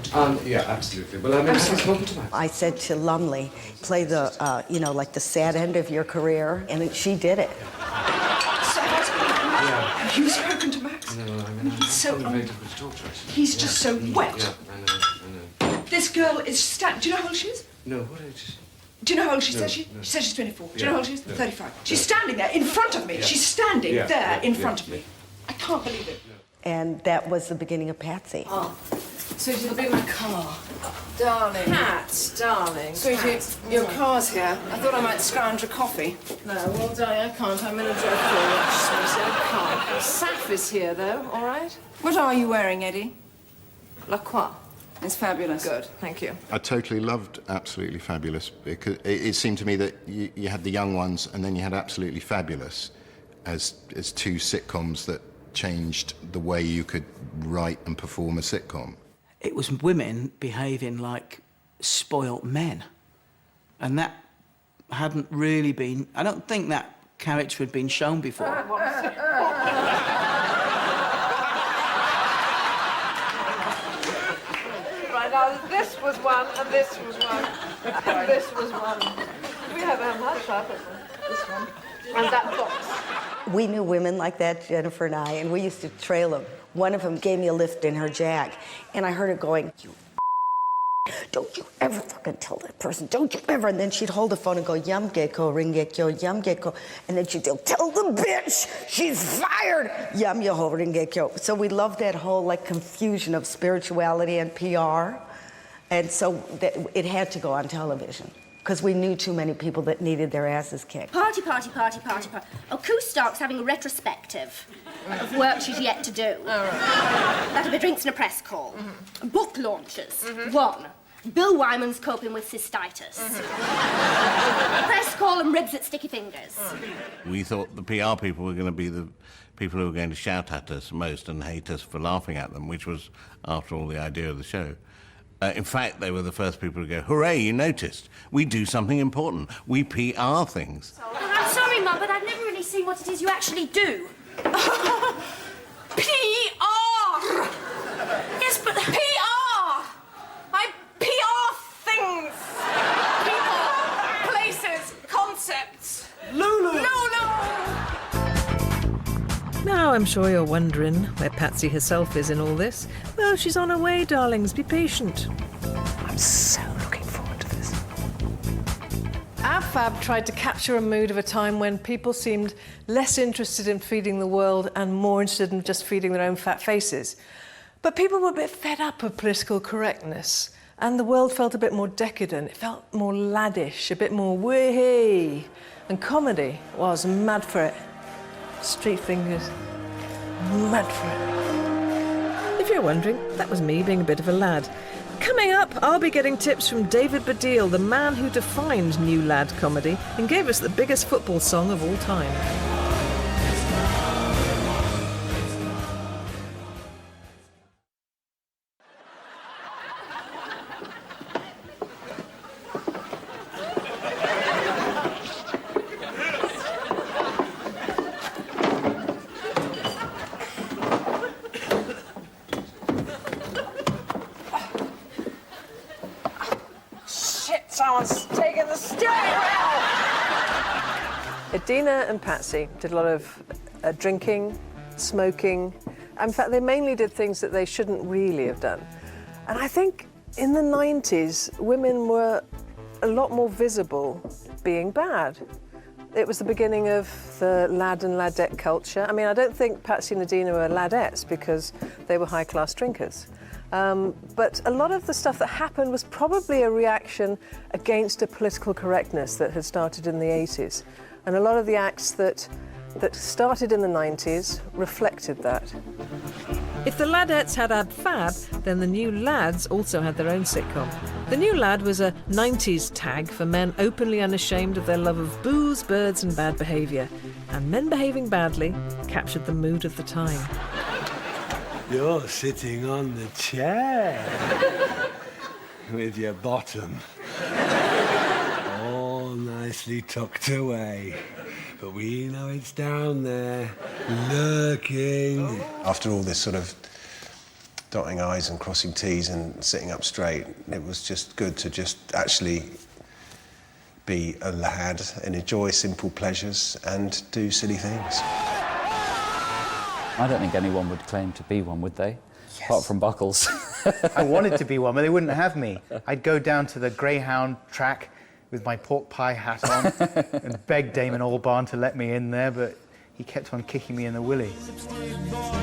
Yeah, absolutely. Well, I'm spoken to that. I said to Lumley, play the, you know, like the sad end of your career, and she did it. Have you spoken to Max? No, I mean, He's so very difficult to talk to, actually. He's just so wet. Yeah, I know. This girl is do you know how old she is? No, what age is she? Do you know how old she No, says she? no. She says she's 24. Do you Yeah, know how old she is? no. 35. She's standing there in front of me. Yeah. She's standing Yeah, there yeah, in yeah, front of yeah. me. I can't believe it. And that was the beginning of Patsy. Oh, Susie, it'll be my car. Darling. Pat, darling. Sweetie, your car's here. I thought I might scrounge a coffee. No, well, darling, I can't. I'm in a dreadful rush, Susie. I can't. Saf is here, though, all right? What are you wearing, Eddie? La Croix. It's fabulous. Good, thank you. I totally loved Absolutely Fabulous because it seemed to me that you had the young ones and then you had Absolutely Fabulous as two sitcoms that changed the way you could write and perform a sitcom. It was women behaving like spoilt men. And that hadn't really been... I don't think that character had been shown before. Right, now, this was one, and this was one, and this was one. We haven't much, have we? This one. And that box. We knew women like that, Jennifer and I, and we used to trail them. One of them gave me a lift in her Jag, and I heard her going, don't you ever fucking tell that person, don't you ever. And then she'd hold the phone and go, yum gecko, ring gecko, yum gecko. And then she'd go, tell the bitch, she's fired, yum yoho, ring gecko. So we loved that whole like confusion of spirituality and PR. And so it had to go on television because we knew too many people that needed their asses kicked. Party, party, party, party, party. Oh, Koo Stark's having a retrospective of work she's yet to do. All right. That'll be drinks and a press call. Book launches. One. Bill Wyman's coping with cystitis. Press call him ribs at sticky fingers. We thought the PR people were going to be the people who were going to shout at us most and hate us for laughing at them, which was, after all, the idea of the show. In fact, they were the first people to go, hooray, you noticed. We do something important. We PR things. I'm sorry, Mum, but I've never really seen what it is you actually do. PR! Yes, but PR! I PR things! People, places, concepts. Lulu! Now, I'm sure you're wondering where Patsy herself is in all this. Well, she's on her way, darlings. Be patient. I'm so looking forward to this. Ab Fab tried to capture a mood of a time when people seemed less interested in feeding the world and more interested in just feeding their own fat faces. But people were a bit fed up of political correctness, and the world felt a bit more decadent. It felt more laddish, a bit more wee. And comedy was mad for it. Street fingers, mad for it. If you're wondering, that was me being a bit of a lad. Coming up, I'll be getting tips from David Baddiel, the man who defined new lad comedy and gave us the biggest football song of all time. Someone's taken the steering wheel! Adina and Patsy did a lot of drinking, smoking. In fact, they mainly did things that they shouldn't really have done. And I think in the 90s, women were a lot more visible being bad. It was the beginning of the lad and ladette culture. I mean, I don't think Patsy and Adina were ladettes because they were high-class drinkers. But a lot of the stuff that happened was probably a reaction against a political correctness that had started in the 80s. And a lot of the acts that started in the 90s reflected that. If the ladettes had Ab Fab, then the New Lads also had their own sitcom. The New Lad was a 90s tag for men openly unashamed of their love of booze, birds and bad behaviour. And men behaving badly captured the mood of the time. You're sitting on the chair with your bottom all nicely tucked away. But we know it's down there, lurking. After all this sort of dotting I's and crossing T's and sitting up straight, it was just good to just actually be a lad and enjoy simple pleasures and do silly things. I don't think anyone would claim to be one, would they? Yes. Apart from Buckles. I wanted to be one, but they wouldn't have me. I'd go down to the Greyhound track with my pork pie hat on and beg Damon Albarn to let me in there, but he kept on kicking me in the willy.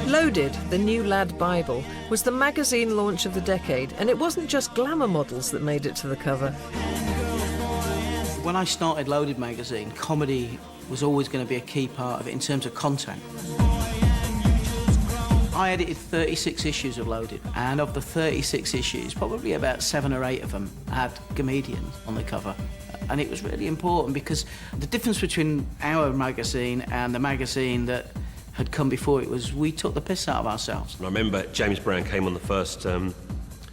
Loaded, the New Lad Bible, was the magazine launch of the decade, and it wasn't just glamour models that made it to the cover. When I started Loaded magazine, comedy was always going to be a key part of it in terms of content. I edited 36 issues of Loaded, and of the 36 issues, probably about 7 or 8 of them had comedians on the cover. And it was really important because the difference between our magazine and the magazine that had come before it was we took the piss out of ourselves. And I remember James Brown came on the first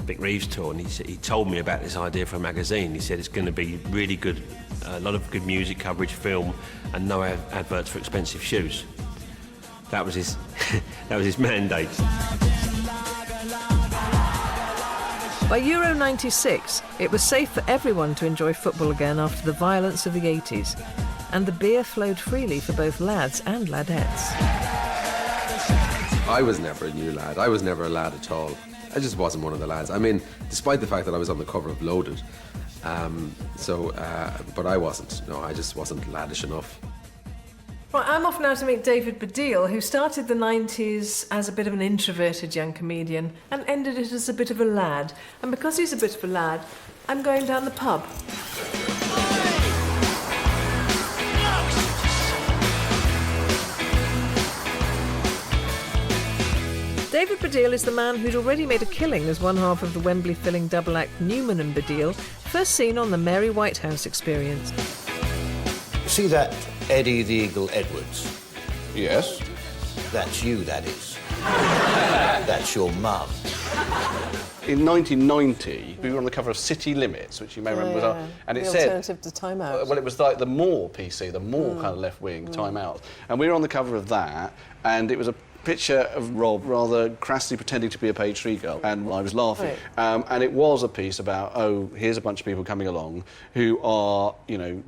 Vic Reeves tour, and he told me about this idea for a magazine. He said it's going to be really good, a lot of good music coverage, film, and no adverts for expensive shoes. That was his, that was his mandate. By Euro 96, it was safe for everyone to enjoy football again after the violence of the 80s, and the beer flowed freely for both lads and ladettes. I was never a new lad. I was never a lad at all. I just wasn't one of the lads. I mean, despite the fact that I was on the cover of Loaded, but I wasn't. No, I just wasn't laddish enough. Right, I'm off now to meet David Baddiel, who started the 90s as a bit of an introverted young comedian and ended it as a bit of a lad. And because he's a bit of a lad, I'm going down the pub. David Baddiel is the man who'd already made a killing as one half of the Wembley-filling double act Newman and Baddiel, first seen on the Mary Whitehouse Experience. See that Eddie the Eagle Edwards? Yes. That's you, that is. That's your mum. In 1990, we were on the cover of City Limits, which you may remember was and it the said... alternative to Time Out. Well, it was like the more PC, the more kind of left-wing Time Out. And we were on the cover of that, and it was a picture of Rob rather crassly pretending to be a page 3 girl, and I was laughing. Right. And it was a piece about, oh, here's a bunch of people coming along who are, you know,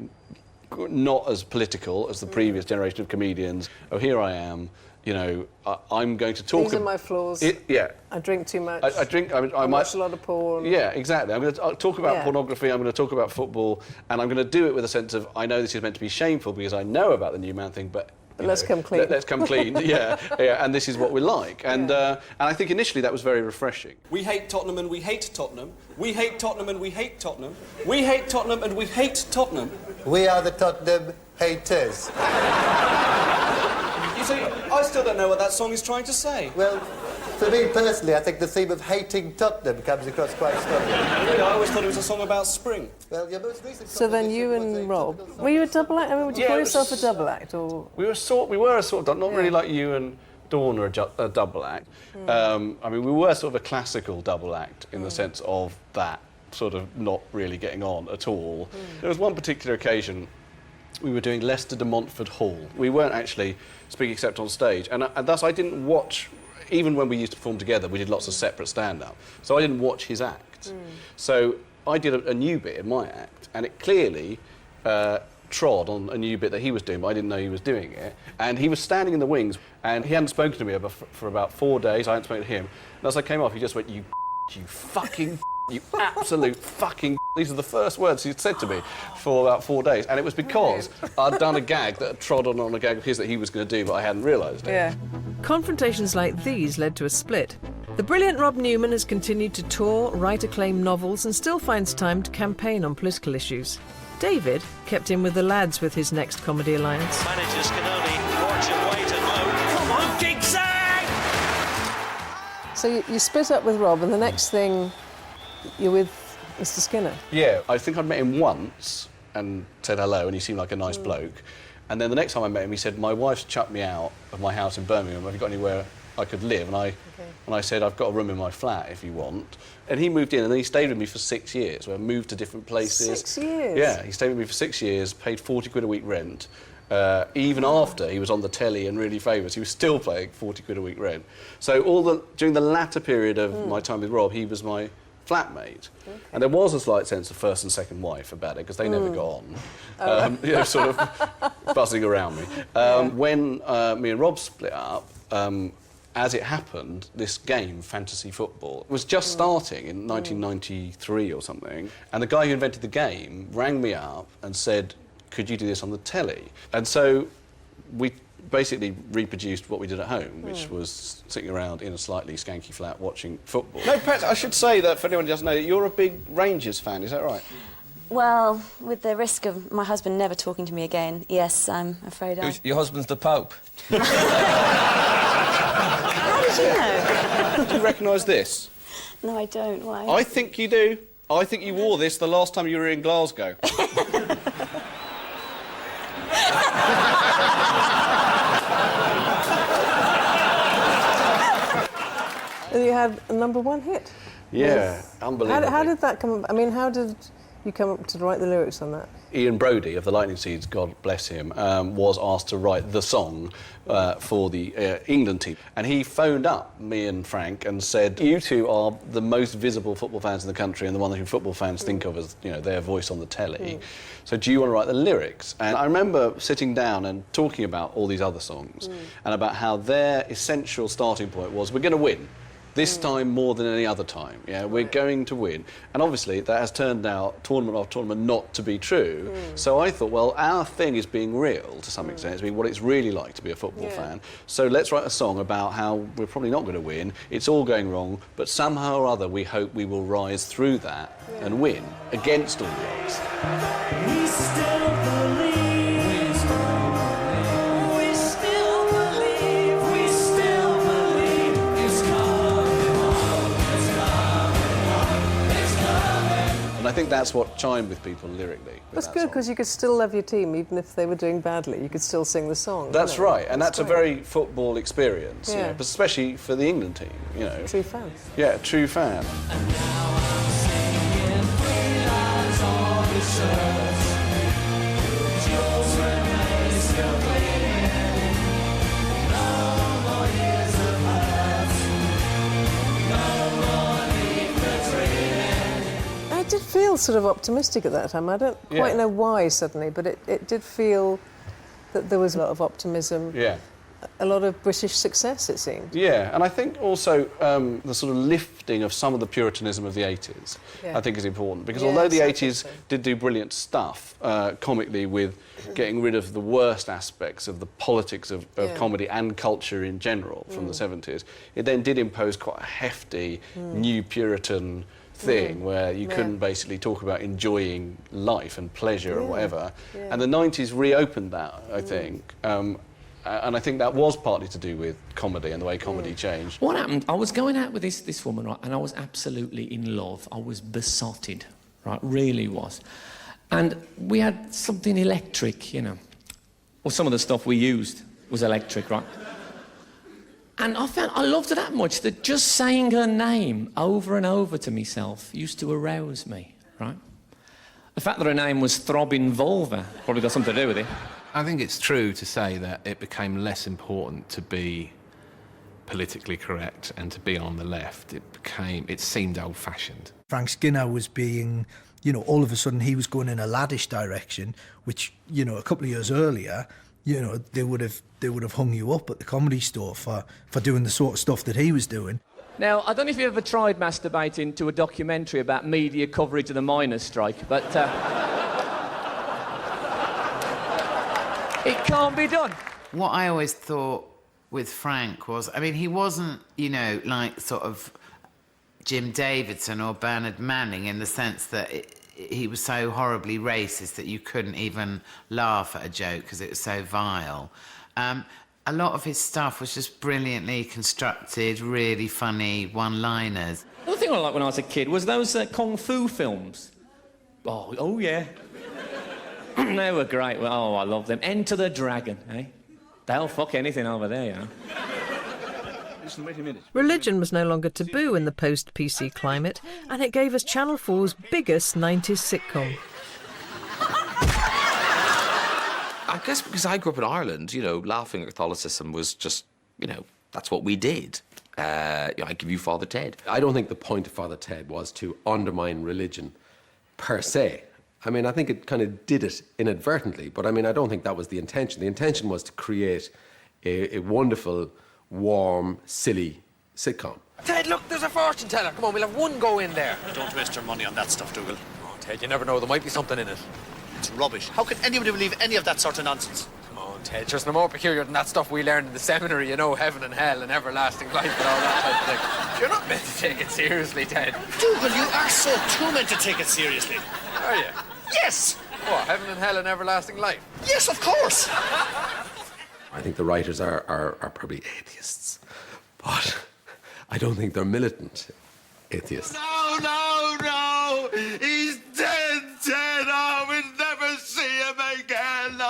not as political as the previous generation of comedians. Oh, here I am. You know, I'm going to talk... These are my flaws. Yeah. I drink too much. I drink... I watch might, a lot of porn. Yeah, exactly. I'm going to talk about pornography, I'm going to talk about football, and I'm going to do it with a sense of, I know this is meant to be shameful because I know about the new man thing, but... Let's come clean. Let's come clean, yeah, and this is what we like. And I think initially that was very refreshing. We hate Tottenham and we hate Tottenham. We hate Tottenham and we hate Tottenham. We hate Tottenham and we hate Tottenham. We are the Tottenham haters. You see, I still don't know what that song is trying to say. Well, for me personally, I think the theme of hating Tottenham comes across quite strongly. Really, I always thought it was a song about spring. Well, your most recent... So then you and Rob, were you a double act? I mean, would you call yourself a double act, or...? We were a sort of, not really like you and Dawn are a double act. I mean, we were sort of a classical double act in the sense of that sort of not really getting on at all. There was one particular occasion we were doing Leicester de Montfort Hall. We weren't actually speaking except on stage, and thus I didn't watch, even when we used to perform together, we did lots of separate stand-up, so I didn't watch his act. So I did a new bit in my act, and it clearly trod on a new bit that he was doing, but I didn't know he was doing it. And he was standing in the wings, and he hadn't spoken to me for about 4 days. I hadn't spoken to him. And as I came off, he just went, you fucking you absolute fucking These are the first words he'd said to me for about 4 days. And it was because I'd done a gag that had trod on a gag of his that he was going to do, but I hadn't realised it. Yeah. Confrontations like these led to a split. The brilliant Rob Newman has continued to tour, write acclaimed novels, and still finds time to campaign on political issues. David kept in with the lads with his next comedy alliance. Managers can only watch and wait and hope. Come on, Kingsay! So you split up with Rob, and the next thing you're with Mr. Skinner. Yeah, I think I'd met him once and said hello, and he seemed like a nice bloke. And then the next time I met him, he said, my wife's chucked me out of my house in Birmingham. Have you got anywhere I could live? And I said, I've got a room in my flat if you want. And he moved in, and then he stayed with me for 6 years. We moved to different places. 6 years? Yeah, he stayed with me for 6 years, paid 40 quid a week rent. Even after he was on the telly and really famous, he was still paying 40 quid a week rent. So during the latter period of my time with Rob, he was my flatmate. And there was a slight sense of first and second wife about it, because they never got on. You know, sort of buzzing around me. When me and Rob split up, as it happened, this game, fantasy football, was just starting in 1993 or something, and the guy who invented the game rang me up and said, could you do this on the telly? And so we basically reproduced what we did at home, which was sitting around in a slightly skanky flat watching football. No, Pat, I should say that for anyone who doesn't know, you're a big Rangers fan, is that right? Well, with the risk of my husband never talking to me again, yes, I'm afraid I... Your husband's the Pope. How did you know? Do you recognise this? No, I don't. Why? I think you do. I think you wore this the last time you were in Glasgow. And you had a #1 hit. Yeah, unbelievable. How did that come? I mean, how did you come up to write the lyrics on that? Ian Brodie of the Lightning Seeds, God bless him, was asked to write the song for the England team. And he phoned up me and Frank and said, you two are the most visible football fans in the country and the one who football fans think of as, you know, their voice on the telly. So do you want to write the lyrics? And I remember sitting down and talking about all these other songs and about how their essential starting point was, we're going to win. This time more than any other time, yeah, we're going to win. And obviously that has turned out, tournament after tournament, not to be true. So I thought, well, our thing is being real to some extent. It's being what it's really like to be a football fan. So let's write a song about how we're probably not going to win, it's all going wrong, but somehow or other we hope we will rise through that and win against all the odds. We still believe. We still believe. We still believe. It's coming. think that's what chimed with people lyrically. That's good, because you could still love your team even if they were doing badly. You could still sing the song. That's right, and that's a very football experience, Yeah. you know, but especially for the England team, you know. True fan. Yeah, true fan. I did feel sort of optimistic at that time. I don't quite know why suddenly, but it did feel that there was a lot of optimism. Yeah. A lot of British success, it seemed. Yeah, and I think also the sort of lifting of some of the Puritanism of the 80s, Yeah. I think is important, because Yes, although the I think 80s did do brilliant stuff comically with getting rid of the worst aspects of the politics of Yeah. comedy and culture in general from the 70s, it then did impose quite a hefty new Puritan thing where you couldn't basically talk about enjoying life and pleasure or whatever. Yeah. And the 90s reopened that, I think. And I think that was partly to do with comedy and the way comedy changed. What happened? I was going out with this woman, right, and I was absolutely in love. I was besotted, right, really was. And we had something electric, you know. Well, some of the stuff we used was electric, right? And I found I loved her that much that just saying her name over and over to myself used to arouse me, right? The fact that her name was Throbbing Vulva probably got something to do with it. I think it's true to say that it became less important to be politically correct and to be on the left. It seemed old-fashioned. Frank Skinner was being, you know, all of a sudden he was going in a laddish direction, which, you know, a couple of years earlier, you know, they would have hung you up at the Comedy Store for doing the sort of stuff that he was doing. Now, I don't know if you've ever tried masturbating to a documentary about media coverage of the miners' strike, but it can't be done. What I always thought with Frank was, I mean, he wasn't, you know, like sort of Jim Davidson or Bernard Manning in the sense that he was so horribly racist that you couldn't even laugh at a joke because it was so vile. A lot of his stuff was just brilliantly constructed, really funny one-liners. The thing I liked when I was a kid was those kung fu films. Oh yeah. They were great. Oh, I love them. Enter the Dragon, eh? They'll fuck anything over there, you know. Listen, wait a minute. Religion was no longer taboo in the post-PC climate, and it gave us Channel 4's biggest 90s sitcom. I guess because I grew up in Ireland, you know, laughing at Catholicism was just, you know, that's what we did. You know, I give you Father Ted. I don't think the point of Father Ted was to undermine religion per se. I mean, I think it kind of did it inadvertently, but I mean, I don't think that was the intention. The intention was to create a wonderful, warm, silly sitcom. Ted, look, there's a fortune teller. Come on, we'll have one go in there. Don't waste your money on that stuff, Dougal. Oh, Ted, you never know. There might be something in it. It's rubbish. How can anybody believe any of that sort of nonsense? Come on, Ted, just no more peculiar than that stuff we learned in the seminary, you know, heaven and hell and everlasting life and all that type of thing. You're not meant to take it seriously, Ted. Dougal, you are so too meant to take it seriously. Are you? Yes! What, heaven and hell and everlasting life? Yes, of course! I think the writers are probably atheists, but I don't think they're militant atheists. No! He's dead! Oh, we'll never see him again!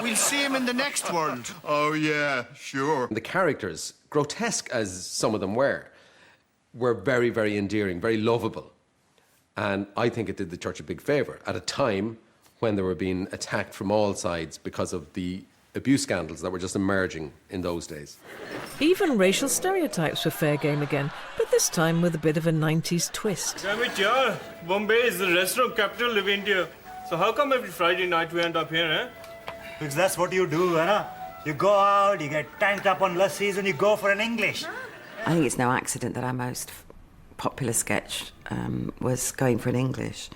We'll see him in the next world. Oh, yeah, sure. The characters, grotesque as some of them were very, very endearing, very lovable. And I think it did the church a big favour at a time when they were being attacked from all sides because of the abuse scandals that were just emerging in those days. Even racial stereotypes were fair game again, but this time with a bit of a 90s twist. Damn it, yeah. Bombay is the restaurant capital of India. So how come every Friday night we end up here, eh? Because that's what you do, huh? You go out, you get tanked up on lassis and you go for an English. I think it's no accident that our most popular sketch was Going for an English,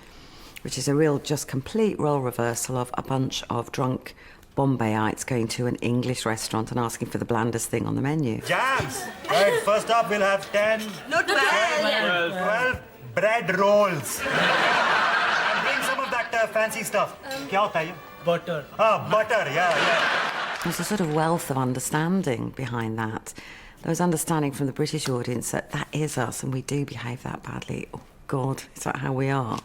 which is a real just complete role reversal of a bunch of drunk Bombayites going to an English restaurant and asking for the blandest thing on the menu. Jams! Right, first up we'll have 10... No, 12 bread rolls. And bring some of that fancy stuff. Kya hota hai ye? Butter. Ah, butter, yeah. There's a sort of wealth of understanding behind that. There was understanding from the British audience that is us and we do behave that badly. Oh, God, is that how we are?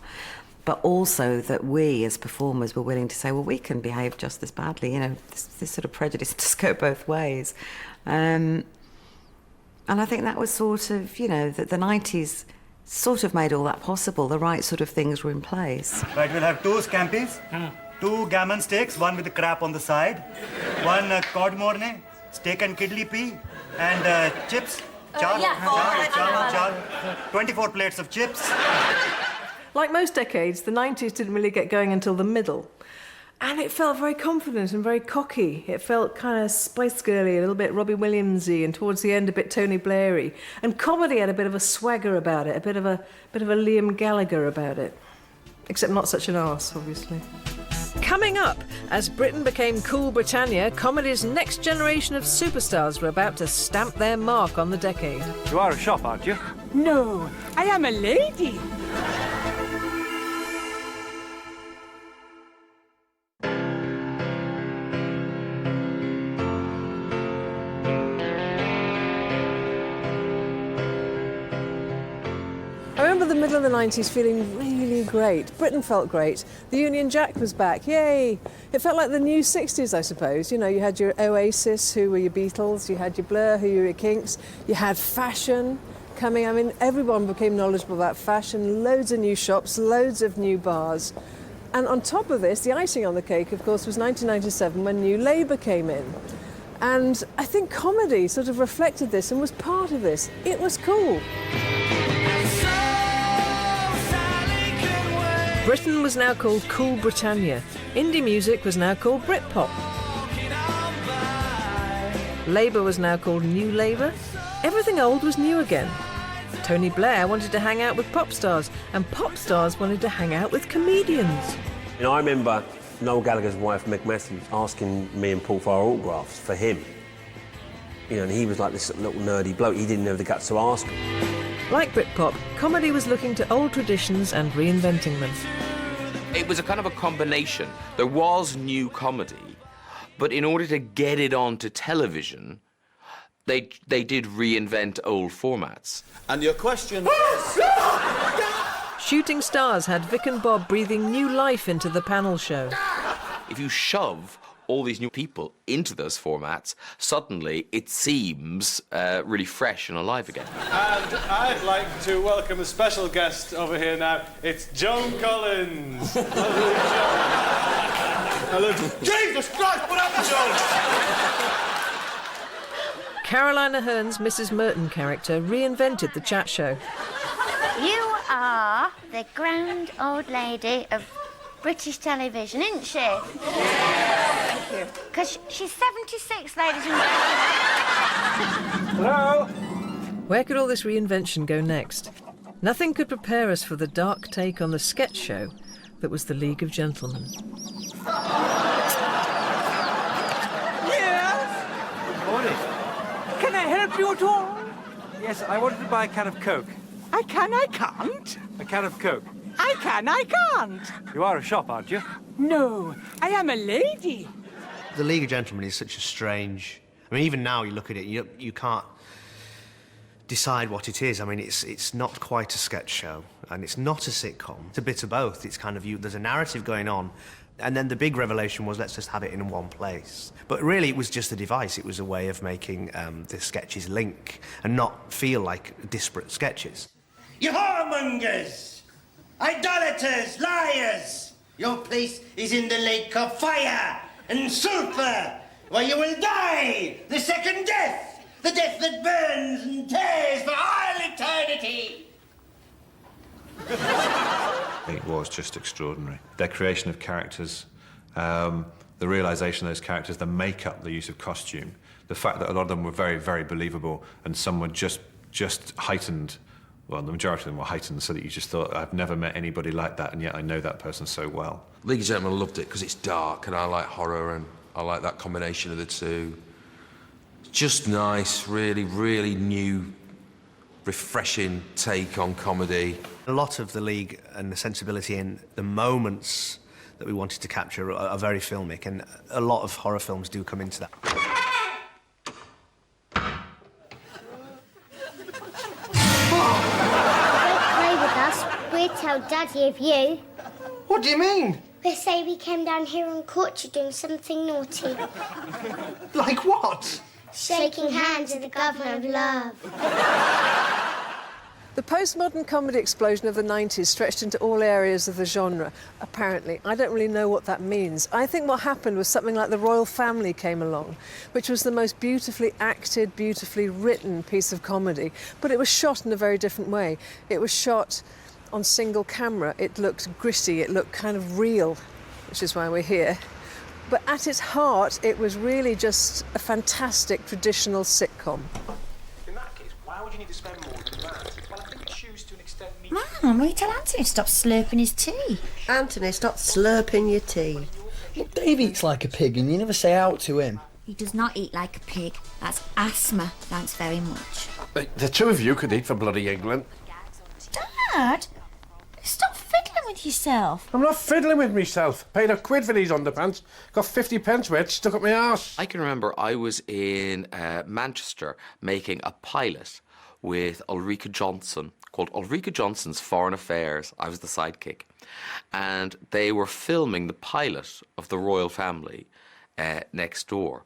But also that we, as performers, were willing to say, well, we can behave just as badly. You know, this sort of prejudice does go both ways. And I think that was sort of, you know, that the 90s sort of made all that possible. The right sort of things were in place. Right, we'll have 2 scampis, 2 gammon steaks, one with the crap on the side, 1 cod mornay, steak and kidney pea, and chips. Char. 24 plates of chips. Like most decades, the 90s didn't really get going until the middle. And it felt very confident and very cocky. It felt kind of Spice Girly, a little bit Robbie Williams-y, and towards the end a bit Tony Blair-y. And comedy had a bit of a swagger about it, a bit of a Liam Gallagher about it. Except not such an arse, obviously. Coming up, as Britain became cool Britannia, comedy's next generation of superstars were about to stamp their mark on the decade. You are a shop, aren't you? No, I am a lady. I remember the middle of the 90s feeling really great. Britain felt great. The Union Jack was back, yay! It felt like the new 60s, I suppose. You know, you had your Oasis, who were your Beatles, you had your Blur, who were your Kinks, you had fashion coming. I mean, everyone became knowledgeable about fashion, loads of new shops, loads of new bars. And on top of this, the icing on the cake, of course, was 1997 when New Labour came in. And I think comedy sort of reflected this and was part of this. It was cool. Britain was now called Cool Britannia. Indie music was now called Britpop. Labour was now called New Labour. Everything old was new again. Tony Blair wanted to hang out with pop stars, and pop stars wanted to hang out with comedians. You know, I remember Noel Gallagher's wife, Meg Matthews, asking me and Paul for our autographs for him. You know, and he was like this little nerdy bloke. He didn't have the guts to ask them. Like Britpop, comedy was looking to old traditions and reinventing them. It was a kind of a combination. There was new comedy, but in order to get it onto television, they did reinvent old formats. And your question Shooting Stars had Vic and Bob breathing new life into the panel show. If you shove all these new people into those formats, suddenly it seems really fresh and alive again. And I'd like to welcome a special guest over here now. It's Joan Collins. Hello, Jesus Christ, what happened, Joan? Caroline Ahern's Mrs. Merton character reinvented the chat show. You are the grand old lady of British television, isn't she? Thank you. Because she's 76, ladies and gentlemen. Hello? Where could all this reinvention go next? Nothing could prepare us for the dark take on the sketch show that was The League of Gentlemen. Yes? Good morning. Can I help you at all? Yes, I wanted to buy a can of Coke. I can't. A can of Coke. I can't. You are a shop, aren't you? No, I am a lady. The League of Gentlemen is such a strange... I mean, even now you look at it, you can't decide what it is. I mean, it's not quite a sketch show, and it's not a sitcom. It's a bit of both. It's kind of there's a narrative going on, and then the big revelation was, let's just have it in one place. But really, it was just a device. It was a way of making the sketches link and not feel like disparate sketches. You whoremongers! Idolaters! Liars! Your place is in the lake of fire and sulphur, where you will die the second death, the death that burns and tears for all eternity. It was just extraordinary. Their creation of characters, the realisation of those characters, the makeup, the use of costume, the fact that a lot of them were very, very believable, and some were just heightened. Well, the majority of them were heightened, so that you just thought, I've never met anybody like that, and yet I know that person so well. League of Gentlemen loved it because it's dark, and I like horror, and I like that combination of the two. Just nice, really, really new, refreshing take on comedy. A lot of the League and the sensibility in the moments that we wanted to capture are very filmic, and a lot of horror films do come into that. Play with us. tell Daddy of you. What do you mean? We'll say we came down here and caught you doing something naughty. Like what? Shaking hands with the governor of love. The postmodern comedy explosion of the 90s stretched into all areas of the genre, apparently. I don't really know what that means. I think what happened was something like The Royal Family came along, which was the most beautifully acted, beautifully written piece of comedy, but it was shot in a very different way. It was shot on single camera. It looked gritty, it looked kind of real, which is why we're here. But at its heart, it was really just a fantastic traditional sitcom. In that case, why would you need to spend more than that? Well, I think it shows to an extent... Mum, will you tell Anthony to stop slurping his tea? Anthony, stop slurping your tea. Look, Dave eats like a pig and you never say out to him. He does not eat like a pig. That's asthma. Thanks very much. The two of you could eat for bloody England. Dad, stop fiddling with yourself. I'm not fiddling with myself. Paid £1 for these underpants. Got 50 pence worth stuck up my arse. I can remember I was in Manchester making a pilot with Ulrika Johnson called Ulrika Johnson's Foreign Affairs. I was the sidekick. And they were filming the pilot of The Royal Family next door.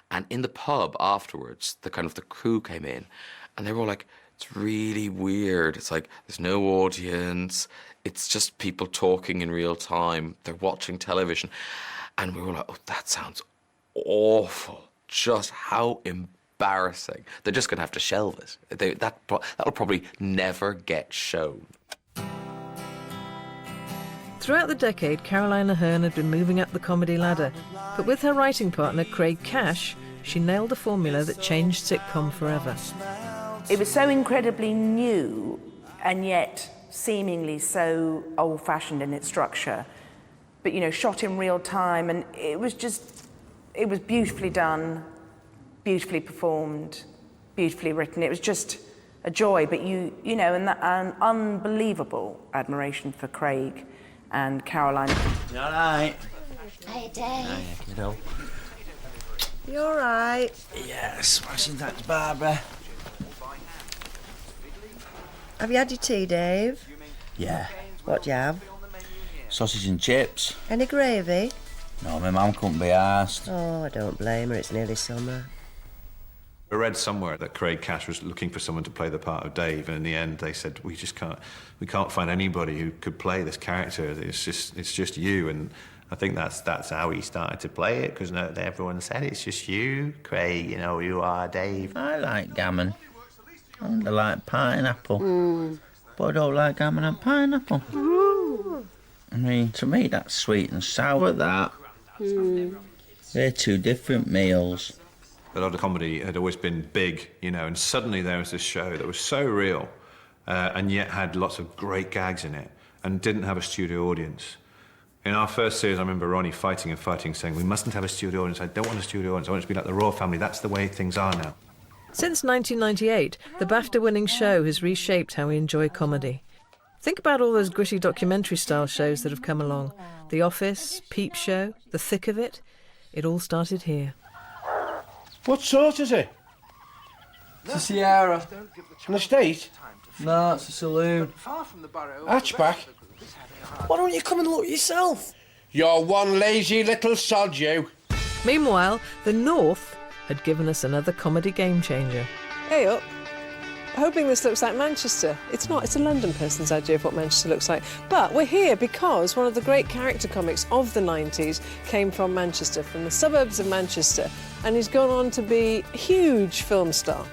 And in the pub afterwards, the crew came in and they were all like, it's really weird. It's like, there's no audience. It's just people talking in real time. They're watching television. And we were like, oh, that sounds awful. Just how embarrassing. They're just going to have to shelve it. That'll probably never get shown. Throughout the decade, Caroline Aherne had been moving up the comedy ladder. But with her writing partner, Craig Cash, she nailed a formula that changed sitcom forever. It was so incredibly new and yet seemingly so old-fashioned in its structure, but, you know, shot in real time, and it was beautifully done, beautifully performed, beautifully written. It was just a joy, but you know, and an unbelievable admiration for Craig and Caroline. You all right? Hey, Dave. Hiya, kiddo. You all right? Yeah, smashing thanks, Barbara. Have you had your tea, Dave? Yeah. What do you have? Sausage and chips. Any gravy? No, my mum couldn't be arsed. Oh, I don't blame her. It's nearly summer. I read somewhere that Craig Cash was looking for someone to play the part of Dave, and in the end they said, we can't find anybody who could play this character. It's just you. And I think that's how he started to play it, because everyone said, it's just you, Craig, you know, you are Dave. I like gammon. I like pineapple. But I don't like gammon and pineapple. I mean, to me, that's sweet and sour, that. They're two different meals. A lot of comedy had always been big, you know, and suddenly there was this show that was so real and yet had lots of great gags in it and didn't have a studio audience. In our first series, I remember Ronnie fighting, saying, we mustn't have a studio audience. I don't want a studio audience. I want it to be like the Royal Family. That's the way things are now. Since 1998, the BAFTA-winning show has reshaped how we enjoy comedy. Think about all those gritty documentary-style shows that have come along. The Office, Peep Show, The Thick of It. It all started here. What sort is it? It's a Sierra. An estate? No, it's a saloon. Hatchback? Why don't you come and look yourself? You're one lazy little sod, you. Meanwhile, the North had given us another comedy game-changer. Hey up. Hoping this looks like Manchester. It's not, it's a London person's idea of what Manchester looks like. But we're here because one of the great character comics of the 90s came from Manchester, from the suburbs of Manchester, and he's gone on to be a huge film star.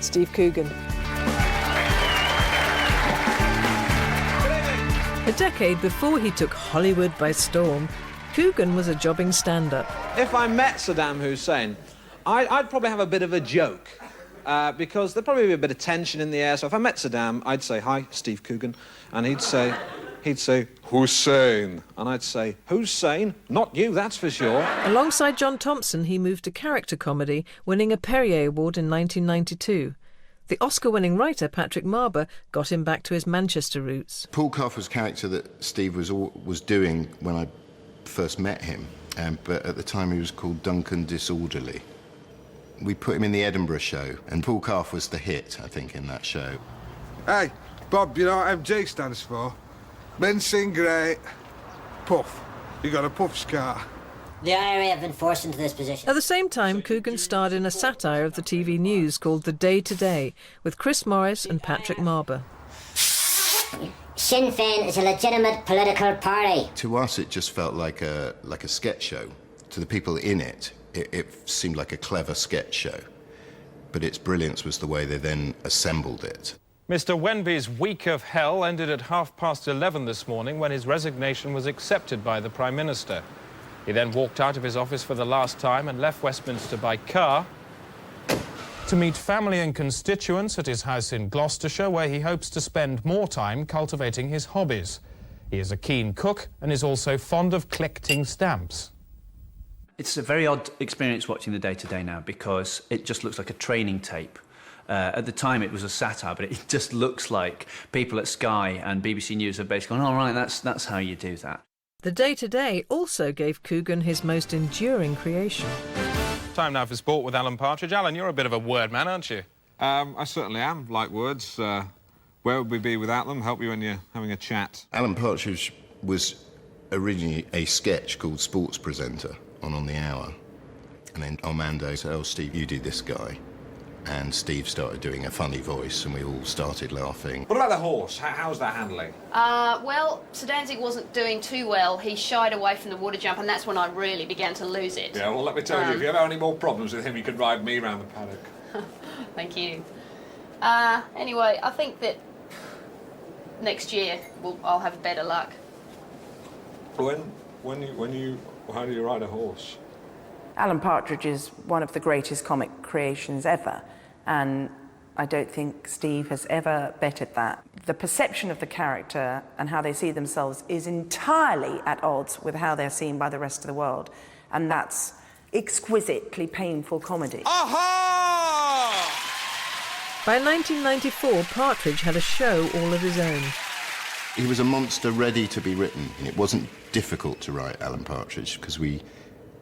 Steve Coogan. A decade before he took Hollywood by storm, Coogan was a jobbing stand-up. If I met Saddam Hussein, I'd probably have a bit of a joke. Because there'd probably be a bit of tension in the air. So if I met Saddam, I'd say, hi, Steve Coogan. And he'd say, Hussein. And I'd say, Hussein? Not you, that's for sure. Alongside John Thompson, he moved to character comedy, winning a Perrier Award in 1992. The Oscar-winning writer, Patrick Marber, got him back to his Manchester roots. Paul Calf was a character that Steve was doing when I first met him, but at the time he was called Duncan Disorderly. We put him in the Edinburgh show, and Paul Calf was the hit, I think, in that show. Hey, Bob, you know what MG stands for? Men sing great. Puff. You got a puff scar. The IRA have been forced into this position. At the same time, Coogan starred in a satire of the TV news called The Day Today with Chris Morris and Patrick Marber. Sinn Féin is a legitimate political party. To us, it just felt like a sketch show. To the people in it, it seemed like a clever sketch show. But its brilliance was the way they then assembled it. Mr. Wenby's week of hell ended at 11:30 this morning when his resignation was accepted by the Prime Minister. He then walked out of his office for the last time and left Westminster by car to meet family and constituents at his house in Gloucestershire, where he hopes to spend more time cultivating his hobbies. He is a keen cook and is also fond of collecting stamps. It's a very odd experience watching The Day Today now because it just looks like a training tape. At the time it was a satire, but it just looks like people at Sky and BBC News have basically gone, all right, that's how you do that. The Day Today also gave Coogan his most enduring creation. Time now for sport with Alan Partridge. Alan, you're a bit of a word man, aren't you? I certainly am, like words. Where would we be without them? Help you when you're having a chat. Alan Partridge was originally a sketch called Sports Presenter on the Hour. And then Armando said, oh, Steve, you do this guy. And Steve started doing a funny voice and we all started laughing. What about the horse? How's that handling? Well, Sir Danzig wasn't doing too well. He shied away from the water jump, and that's when I really began to lose it. Yeah, well, let me tell you, if you ever have any more problems with him, you could ride me round the paddock. Thank you. Anyway, I think that next year I'll have better luck. How do you ride a horse? Alan Partridge is one of the greatest comic creations ever, and I don't think Steve has ever bettered that. The perception of the character and how they see themselves is entirely at odds with how they're seen by the rest of the world, and that's exquisitely painful comedy. Aha! By 1994, Partridge had a show all of his own. He was a monster ready to be written, and it wasn't difficult to write Alan Partridge because we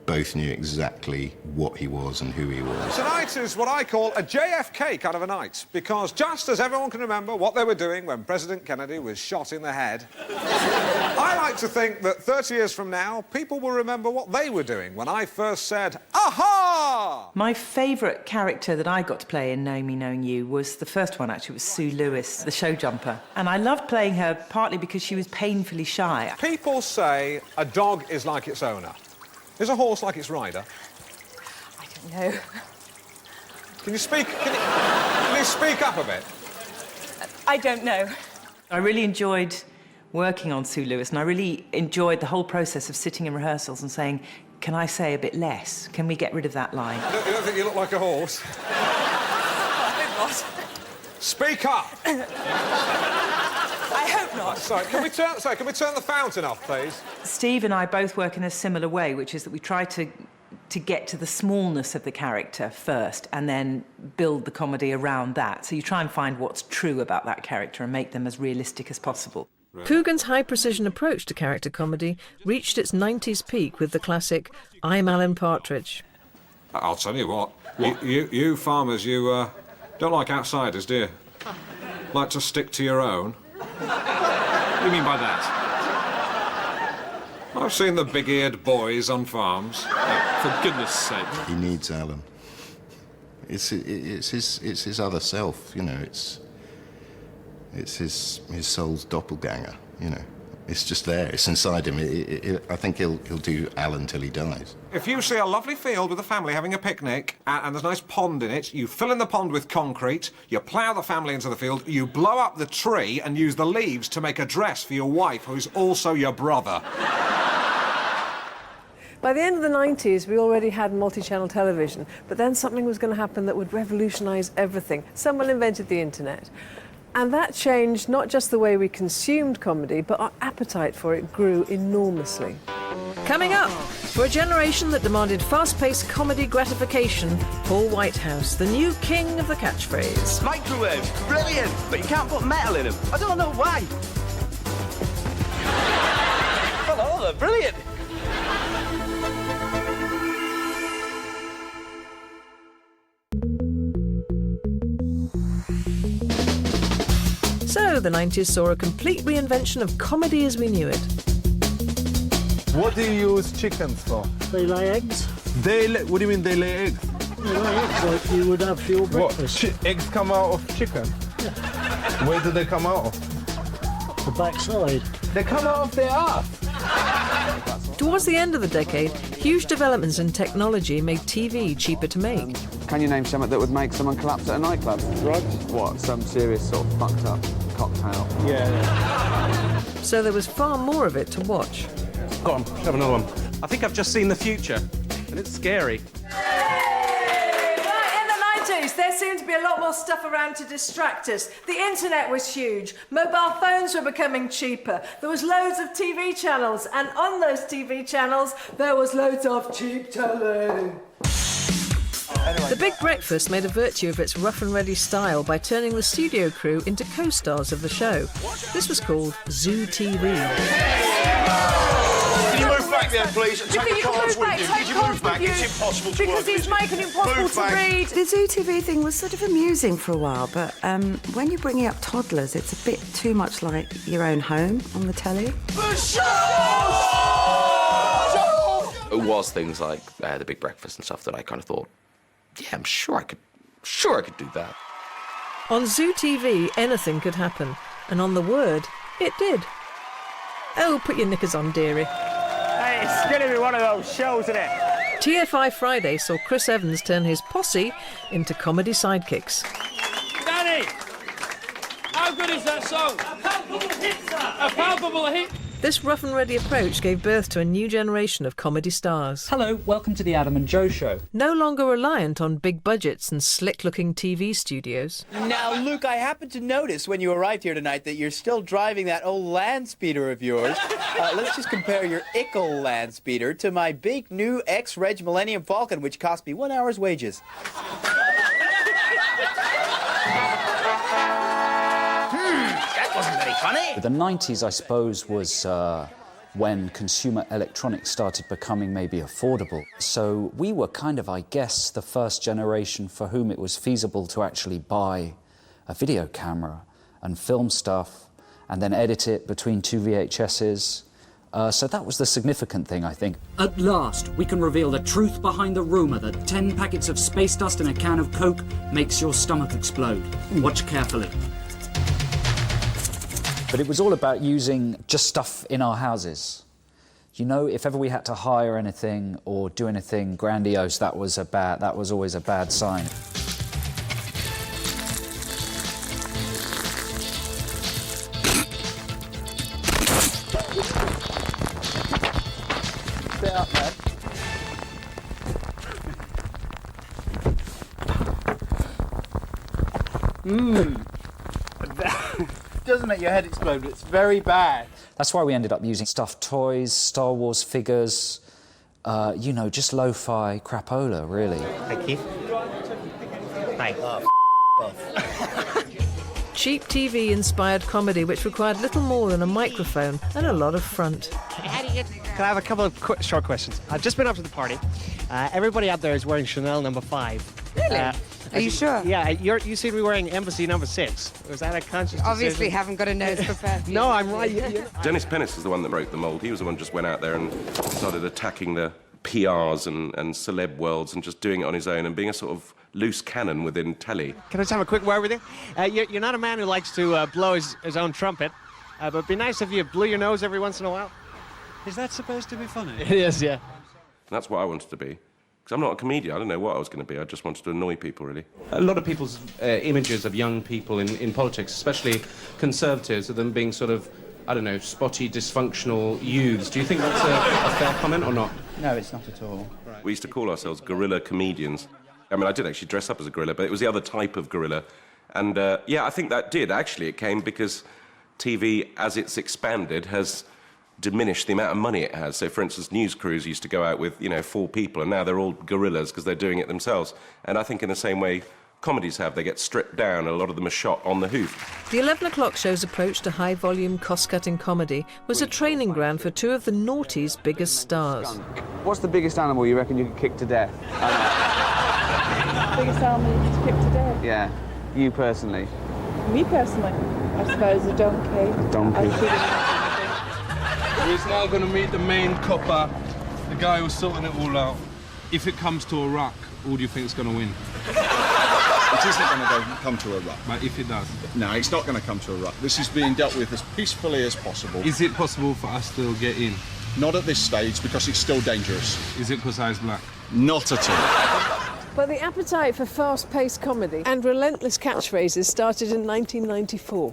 both knew exactly what he was and who he was. Tonight is what I call a JFK kind of a night, because just as everyone can remember what they were doing when President Kennedy was shot in the head, I like to think that 30 years from now, people will remember what they were doing when I first said, aha! My favourite character that I got to play in Know Me, Knowing You was the first one, actually. It was Sue Lewis, the show jumper. And I loved playing her partly because she was painfully shy. People say a dog is like its owner. Is a horse like its rider? I don't know. Can you speak up a bit? I don't know. I really enjoyed working on Sue Lewis, and I really enjoyed the whole process of sitting in rehearsals and saying, can I say a bit less? Can we get rid of that line? You don't think you look like a horse? Speak up! I hope not. Sorry, can we turn the fountain off, please? Steve and I both work in a similar way, which is that we try to get to the smallness of the character first and then build the comedy around that. So you try and find what's true about that character and make them as realistic as possible. Right. Coogan's high-precision approach to character comedy reached its 90s peak with the classic I'm Alan Partridge. I'll tell you what. You farmers, you don't like outsiders, do you? Like to stick to your own? What do you mean by that? I've seen the big-eared boys on farms. For goodness sake. He needs Alan. It's his other self, you know. It's his soul's doppelganger, you know. It's just there. It's inside him. I think he'll do Alan till he dies. If you see a lovely field with a family having a picnic and there's a nice pond in it, you fill in the pond with concrete, you plough the family into the field, you blow up the tree and use the leaves to make a dress for your wife, who's also your brother. By the end of the 90s, we already had multi-channel television, but then something was going to happen that would revolutionise everything. Someone invented the internet. And that changed not just the way we consumed comedy, but our appetite for it grew enormously. Coming up, for a generation that demanded fast-paced comedy gratification, Paul Whitehouse, the new king of the catchphrase. Microwaves, brilliant, but you can't put metal in them. I don't know why. Hello, they're brilliant. So the 90s saw a complete reinvention of comedy as we knew it. What do you use chickens for? They lay eggs. What do you mean they lay eggs? They lay eggs like you would have for your breakfast. What? Eggs come out of chicken? Yeah. Where do they come out of? The backside. They come out of their ass. Towards the end of the decade, huge developments in technology made TV cheaper to make. Can you name something that would make someone collapse at a nightclub? Drugs. What, some serious sort of fucked up cocktail? Yeah. So there was far more of it to watch. Go on, have another one. I think I've just seen the future, and it's scary. There seemed to be a lot more stuff around to distract us. The internet was huge. Mobile phones were becoming cheaper. There was loads of TV channels, and on those TV channels, there was loads of cheap telly. The Big Breakfast made a virtue of its rough and ready style by turning the studio crew into co-stars of the show. This was called Zoo TV. Can you move back there, please, and take the cards with you? Can you move back? It's impossible to because it's making it impossible to read. The Zoo TV thing was sort of amusing for a while, but when you're bringing up toddlers, it's a bit too much like your own home on the telly. It was things like the Big Breakfast and stuff that I kind of thought, yeah, I'm sure I could do that. On Zoo TV, anything could happen, and on The Word, it did. Oh, put your knickers on, dearie. Hey, it's going to be one of those shows, isn't it? TFI Friday saw Chris Evans turn his posse into comedy sidekicks. Danny, how good is that song? A palpable hit, sir. A palpable hit. This rough and ready approach gave birth to a new generation of comedy stars. Hello, welcome to the Adam and Joe Show. No longer reliant on big budgets and slick-looking TV studios. Now, Luke, I happened to notice when you arrived here tonight that you're still driving that old land speeder of yours. Let's just compare your Ickle land speeder to my big new X-Reg Millennium Falcon, which cost me 1 hour's wages. That wasn't very funny. The 90s, I suppose, was when consumer electronics started becoming maybe affordable. So we were kind of, I guess, the first generation for whom it was feasible to actually buy a video camera and film stuff and then edit it between 2 VHSs. So that was the significant thing, I think. At last, we can reveal the truth behind the rumour that 10 packets of space dust in a can of Coke makes your stomach explode. Watch carefully. But it was all about using just stuff in our houses. You know, if ever we had to hire anything or do anything grandiose, that was always a bad sign. Sit up, man. Doesn't make your head explode, but it's very bad. That's why we ended up using stuffed toys, Star Wars figures, you know, just lo-fi crapola, really. Hi, Keith. Hi. Cheap TV-inspired comedy which required little more than a microphone and a lot of front. Can I have a couple of short questions? I've just been up to the party. Everybody out there is wearing Chanel No. 5. Really? Are you sure? Yeah, you seem to be wearing Embassy No. 6. Was that a conscious decision? Obviously haven't got a nose for perfume. No, I'm right. Dennis Pennis is the one that broke the mould. He was the one who just went out there and started attacking the PRs and celeb worlds and just doing it on his own and being a sort of loose cannon within telly. Can I just have a quick word with you? You're not a man who likes to blow his own trumpet, but it'd be nice if you blew your nose every once in a while. Is that supposed to be funny? It is, yeah. That's what I wanted to be. Because I'm not a comedian, I don't know what I was going to be, I just wanted to annoy people, really. A lot of people's images of young people in politics, especially Conservatives, of them being sort of, I don't know, spotty, dysfunctional youths. Do you think that's a fair comment or not? No, it's not at all. Right. We used to call ourselves guerrilla comedians. I mean, I did actually dress up as a gorilla, but it was the other type of gorilla. And, yeah, I think that did. Actually, it came because TV, as it's expanded, has diminished the amount of money it has. So, for instance, news crews used to go out with, 4 people, and now they're all gorillas because they're doing it themselves. And I think in the same way comedies have, they get stripped down, and a lot of them are shot on the hoof. The 11 o'clock show's approach to high-volume, cost-cutting comedy was a training ground for 2 of the noughties' biggest stars. What's the biggest animal you reckon you could kick to death? Biggest animal you could kick to death? Yeah, you personally. Me personally, I suppose a donkey. Donkey. He's now going to meet the main copper, the guy who's sorting it all out. If it comes to a ruck, who do you think is going to win? It isn't going to come to a ruck. But if it does? No, it's not going to come to a ruck. This is being dealt with as peacefully as possible. Is it possible for us to get in? Not at this stage, because it's still dangerous. Is it because I was black? Not at all. But the appetite for fast-paced comedy and relentless catchphrases started in 1994,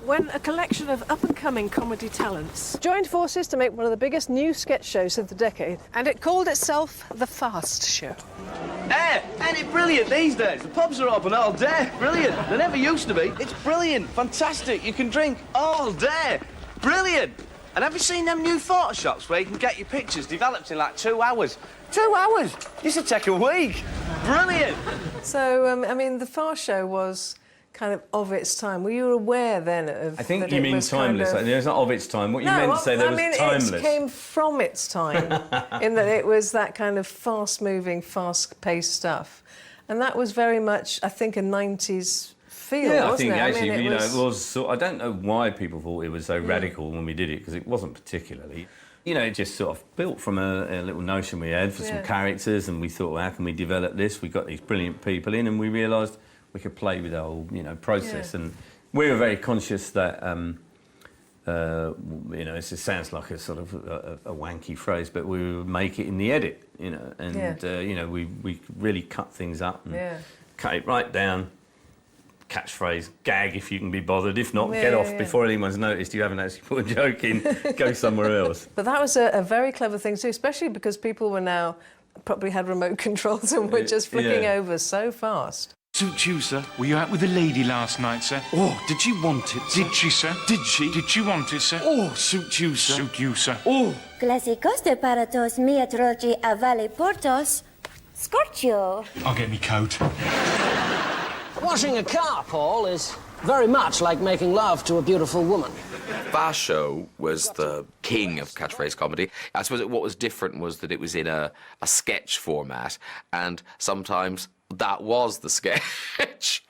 when a collection of up-and-coming comedy talents joined forces to make one of the biggest new sketch shows of the decade, and it called itself The Fast Show. Hey, ain't it brilliant these days? The pubs are open all day. Brilliant. They never used to be. It's brilliant. Fantastic. You can drink all day. Brilliant. And have you seen them new Photoshops where you can get your pictures developed in like 2 hours? 2 hours? Used to take a week. Brilliant. So, I mean, The Fast Show was kind of its time. Were you aware then of... I think you mean timeless. Kind of... It's not of its time. What you meant to say there was timeless. It came from its time, in that it was that kind of fast-moving, fast-paced stuff. And that was very much, I think, a 90s feel, yeah, wasn't I think it? actually, I mean, you know, it was... I don't know why people thought it was so radical when we did it, because it wasn't particularly. You know, it just sort of built from a little notion we had for some characters, and we thought, well, how can we develop this? We got these brilliant people in, and we realised we could play with the whole, you know, process. And we were very conscious that, you know, it sounds like a sort of a wanky phrase, but we would make it in the edit, you know, and, you know, we really cut things up and cut it right down. Catchphrase, gag if you can be bothered. If not, get off before anyone's noticed you haven't actually put a joke in. Go somewhere else. But that was a very clever thing to do, especially because people were now probably had remote controls and were just flicking over so fast. Suit you, sir. Were you out with a lady last night, sir? Oh, did she want it, sir? Did she, sir? Did she? Did she want it, sir? Oh, suit you, sir. Suit you, sir. Oh. Klasicos de paratos miatrogi avali portos. Scorchio. I'll get me coat. Washing a car, Paul, is very much like making love to a beautiful woman. Fast Show was the king of catchphrase comedy. I suppose what was different was that it was in a sketch format, and sometimes that was the sketch,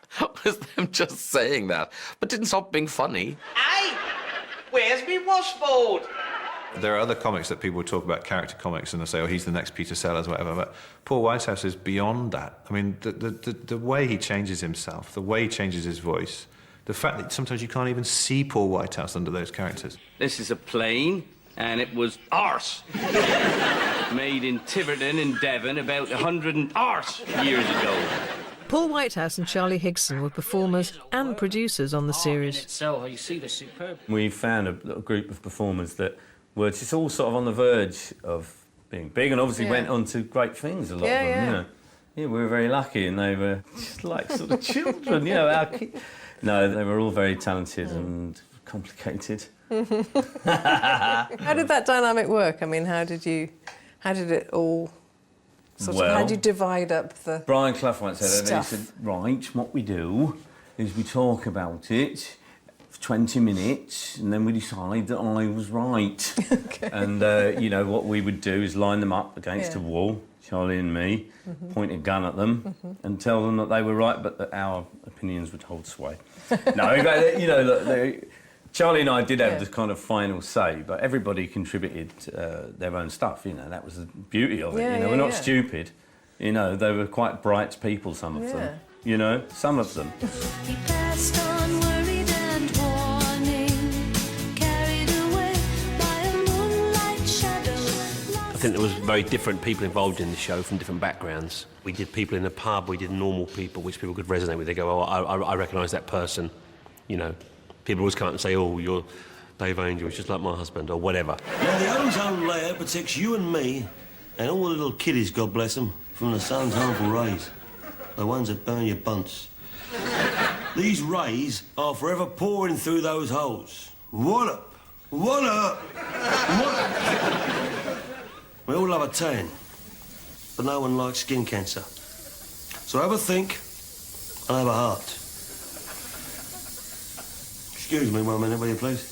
was them just saying that, but didn't stop being funny. Hey, where's me washboard? There are other comics that people talk about, character comics, and they say, oh, he's the next Peter Sellers, whatever, but Paul Whitehouse is beyond that. I mean, the way he changes himself, the way he changes his voice, the fact that sometimes you can't even see Paul Whitehouse under those characters. This is a plane, and it was arse. Made in Tiverton in Devon about 100 arse years ago. Paul Whitehouse and Charlie Higson were performers and producers on the series. So you see the superb. We found a group of performers that were just all sort of on the verge of being big, and obviously went on to great things, a lot of them, you know. Yeah, we were very lucky, and they were just like sort of children, you know. No, they were all very talented and complicated. How did that dynamic work? I mean, how did it all sort of, how did you divide up the Brian Clough once said, stuff? he said, right, what we do is we talk about it for 20 minutes, and then we decide that I was right. Okay. And, you know, what we would do is line them up against a wall, Charlie and me, point a gun at them and tell them that they were right, but that our opinions would hold sway. No, you know, look, Charlie and I did have this kind of final say, but everybody contributed their own stuff, you know, that was the beauty of it, you know, we're not stupid, you know, they were quite bright people, some of them, you know, some of them. He passed on worried and warning, carried away by a moonlight shadow. I think there was very different people involved in the show from different backgrounds. We did people in a pub, we did normal people, which people could resonate with. They go, oh, I recognise that person, you know. People always come up and say, oh, you're Dave Angel, it's just like my husband, or whatever. Now, the ozone layer protects you and me, and all the little kiddies, God bless them, from the sun's harmful rays. The ones that burn your bunts. These rays are forever pouring through those holes. What up? What up? What up? We all love a tan, but no one likes skin cancer. So have a think and have a heart. Excuse me 1 minute, will you, please?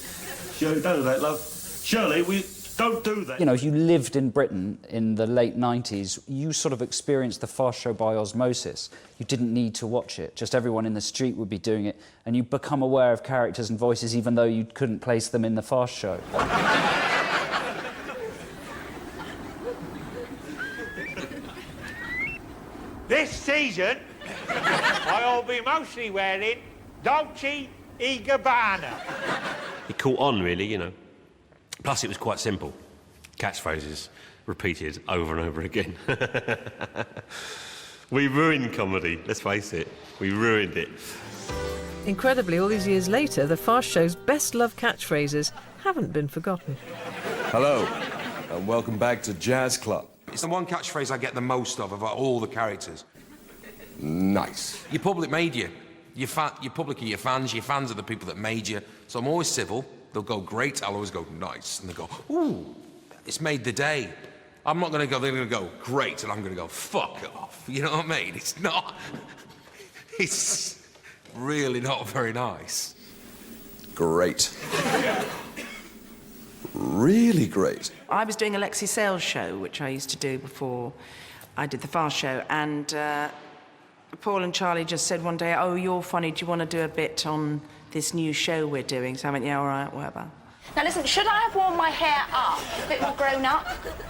Shirley, don't do that, love. Shirley, will you... Don't do that. You know, if you lived in Britain in the late 90s, you sort of experienced the Fast Show by osmosis. You didn't need to watch it. Just everyone in the street would be doing it, and you become aware of characters and voices even though you couldn't place them in the Fast Show. This season, I'll be mostly wearing Dolce & Gabbana. It caught on, really, you know. Plus, it was quite simple. Catchphrases repeated over and over again. We ruined comedy, let's face it. We ruined it. Incredibly, all these years later, the Fast Show's best-loved catchphrases haven't been forgotten. Hello, and welcome back to Jazz Club. It's the one catchphrase I get the most of all the characters. Nice. Your public made you. Your public are your fans are the people that made you. So I'm always civil. They'll go, great. I'll always go, nice. And they go, ooh, it's made the day. I'm not going to go, they're going to go, great. And I'm going to go, fuck off. You know what I mean? It's not... It's really not very nice. Great. Really great. I was doing a Lexi Sales show, which I used to do before I did the Fast Show, and Paul and Charlie just said one day, oh, you're funny, do you want to do a bit on this new show we're doing? So I went, yeah, all right, whatever. Now listen, should I have worn my hair up, a bit more grown up?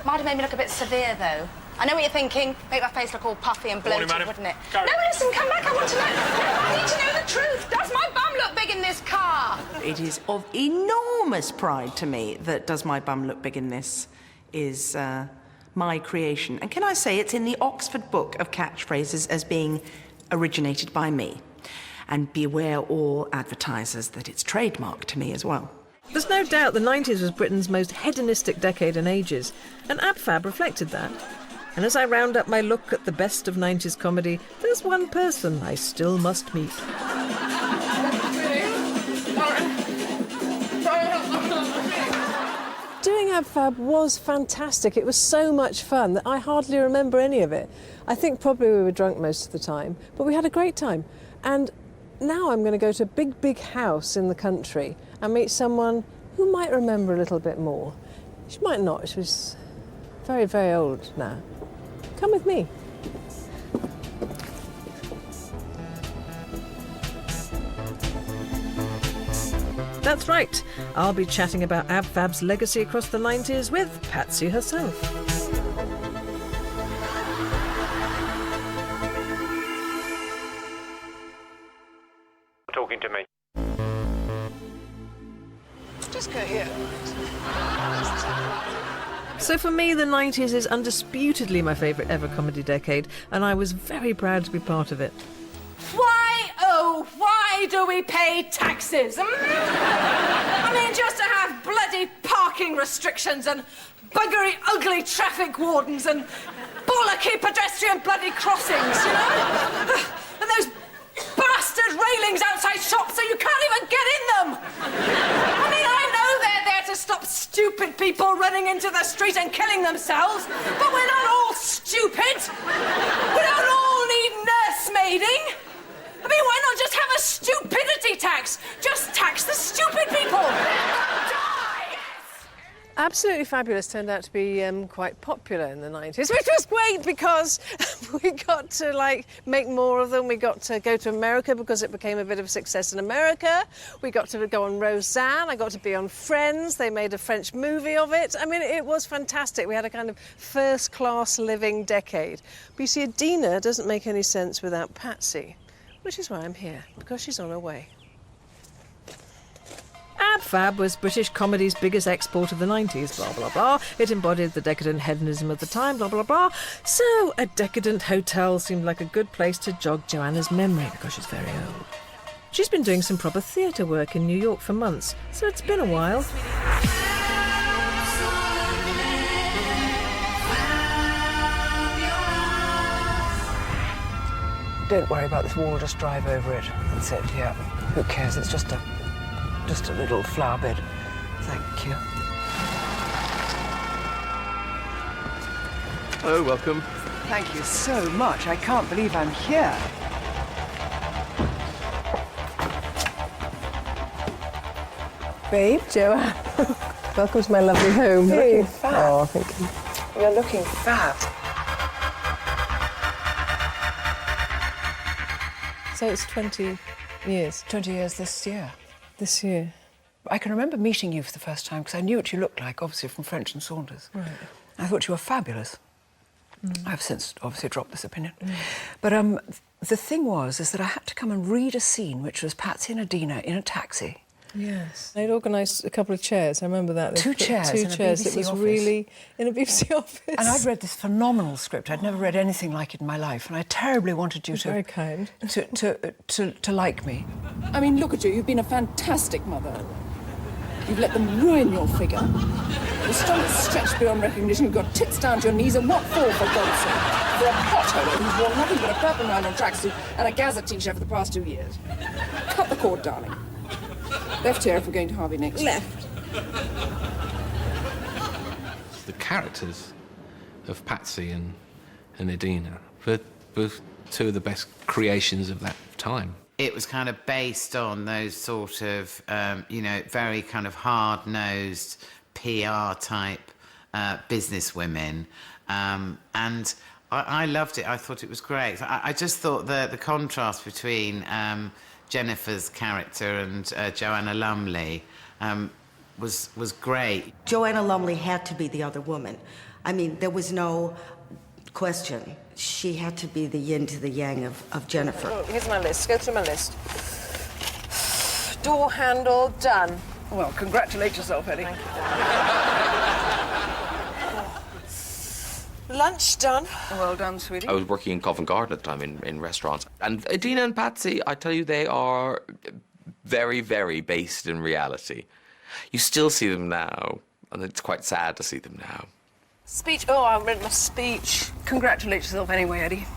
Might have made me look a bit severe, though. I know what you're thinking. Make my face look all puffy and bloated, wouldn't it? No, listen, come back. I want to know. I need to know the truth. Does my bum look big in this car? It is of enormous pride to me that Does My Bum Look Big in This is my creation. And can I say it's in the Oxford Book of Catchphrases as being originated by me. And beware all advertisers that it's trademarked to me as well. There's no doubt the 90s was Britain's most hedonistic decade in ages, and Ab Fab reflected that. And as I round up my look at the best of 90s comedy, there's one person I still must meet. Doing Ab Fab was fantastic. It was so much fun that I hardly remember any of it. I think probably we were drunk most of the time, but we had a great time. And now I'm going to go to a big, big house in the country and meet someone who might remember a little bit more. She might not. She was very, very old now. Come with me. That's right. I'll be chatting about Ab Fab's legacy across the 90s with Patsy herself. Talking to me. Just go here. So for me, the 90s is undisputedly my favourite ever comedy decade, and I was very proud to be part of it. Why, oh, why do we pay taxes? I mean, just to have bloody parking restrictions and buggery, ugly traffic wardens and bollocky pedestrian bloody crossings, you know? And those bastard railings outside shops so you can't even get in them! I mean, I know they're there to stop stupid people running into the street and killing themselves, but we're not all stupid! We don't all need nursemaiding! I mean, why not just have a stupidity tax? Just tax the stupid people! Absolutely Fabulous turned out to be quite popular in the 90s, which was great because we got to, like, make more of them. We got to go to America because it became a bit of a success in America. We got to go on Roseanne. I got to be on Friends. They made a French movie of it. I mean, it was fantastic. We had a kind of first-class living decade. But you see, Adina doesn't make any sense without Patsy, which is why I'm here, because she's on her way. Ab Fab was British comedy's biggest export of the 90s, blah, blah, blah. It embodied the decadent hedonism of the time, blah, blah, blah. So a decadent hotel seemed like a good place to jog Joanna's memory because she's very old. She's been doing some proper theatre work in New York for months, so it's been a while. Don't worry about this wall, just drive over it. That's it, yeah. Who cares? It's just a little flower bed. Thank you. Oh, welcome. Thank you so much. I can't believe I'm here. Babe, Joanne. Welcome to my lovely home. Hey, Looking fab. Oh, thank you. You're looking fab. So it's 20 years. 20 years this year. This year. I can remember meeting you for the first time because I knew what you looked like, obviously from French and Saunders. Right. I thought you were fabulous. I've since obviously dropped this opinion. But the thing is that I had to come and read a scene which was Patsy and Adina in a taxi. Yes. They'd organised a couple of chairs, I remember that. They'd Two put chairs Two in a chairs. BBC It was office. really in a BBC office. And I'd read this phenomenal script. I'd never read anything like it in my life, and I terribly wanted you to... Very kind. to like me. I mean, look at you. You've been a fantastic mother. You've let them ruin your figure. Your stomach is stretched beyond recognition. You've got tits down to your knees, and what for God's sake? For a pothole who's worn nothing but a purple nylon tracksuit and a Gaza t-shirt for the past 2 years. Cut the cord, darling. Left here if we're going to Harvey next. Left. The characters of Patsy and Adina were two of the best creations of that time. It was kind of based on those sort of, very kind of hard-nosed PR-type businesswomen. And I loved it. I thought it was great. I just thought the contrast between Jennifer's character and Joanna Lumley was great. Joanna Lumley had to be the other woman. I mean, there was no question. She had to be the yin to the yang of Jennifer. Oh, here's my list. Go through my list. Door handle, done. Well, congratulate yourself, Eddie. Lunch done. Well done, sweetie. I was working in Covent Garden at the time in restaurants. And Adina and Patsy, I tell you, they are very, very based in reality. You still see them now, and it's quite sad to see them now. Speech. Oh, I read my speech. Congratulate yourself anyway, Eddie.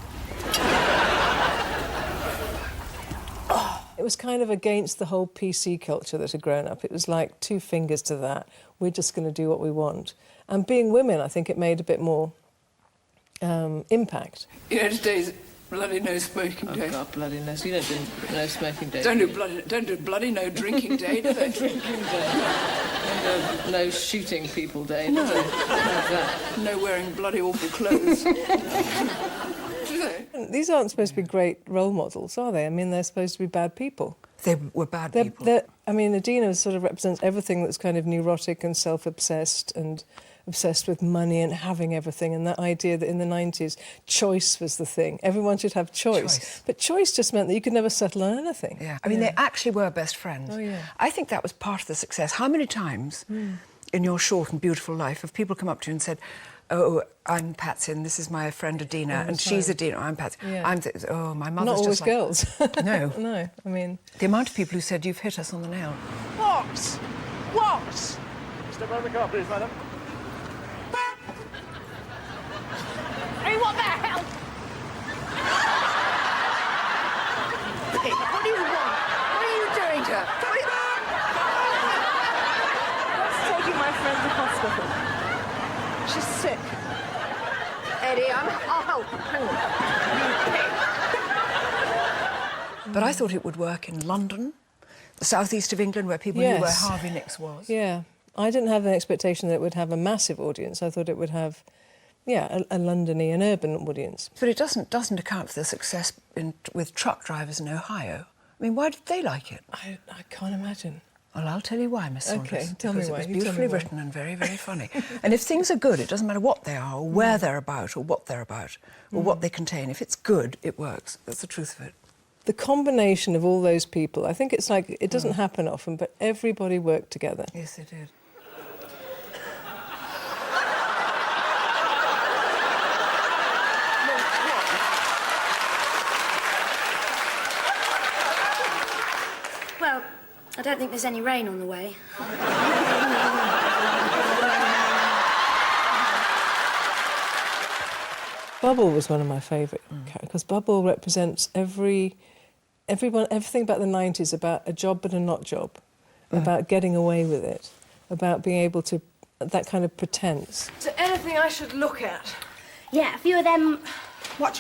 It was kind of against the whole PC culture that had grown up. It was like 2 fingers to that. We're just going to do what we want. And being women, I think it made a bit more impact. You know, today's bloody no smoking day. Oh, God, bloody no. You don't do no smoking day. Don't do bloody no drinking day, do they? Drinking day. No shooting people day. No. Do they? Have that. No wearing bloody awful clothes. Do they? These aren't supposed to be great role models, are they? I mean, they're supposed to be bad people. They were bad people. I mean, Adina sort of represents everything that's kind of neurotic and self-obsessed and obsessed with money and having everything, and that idea that in the 90s, choice was the thing. Everyone should have choice. But choice just meant that you could never settle on anything. Yeah. I mean, they actually were best friends. Oh, yeah. I think that was part of the success. How many times in your short and beautiful life have people come up to you and said, oh, I'm Patsy, and this is my friend Adina, and she's Adina, I'm Patsy. Yeah. Oh, my mother's Not always just like... girls. No. No, I mean... The amount of people who said, you've hit us on the nail. What? What? Step out of the car, please, madam. Hey, what the hell? Pig, what do you want? What are you doing to her? What's taking my friend to hospital? She's sick. Eddie, I'll help you. Hang on. But I thought it would work in London, the southeast of England, where people knew where Harvey Nicks was. Yeah. I didn't have an expectation that it would have a massive audience. I thought it would have, a Londony, an urban audience. But it doesn't account for the success with truck drivers in Ohio. I mean, why did they like it? I can't imagine. Well, I'll tell you why, Miss Saunders. Okay, tell me because why. It was You tell me beautifully why. written and very, very funny. And if things are good, it doesn't matter what they are, or where they're about, or what they're about, or what they contain. If it's good, it works. That's the truth of it. The combination of all those people, I think it's like, it doesn't happen often, but everybody worked together. Yes, they did. Well, I don't think there's any rain on the way. Bubble was one of my favourite characters, because Bubble represents everything about the 90s, about a job but a not job, about getting away with it, about being able to, that kind of pretense. Is there anything I should look at? Yeah, a few of them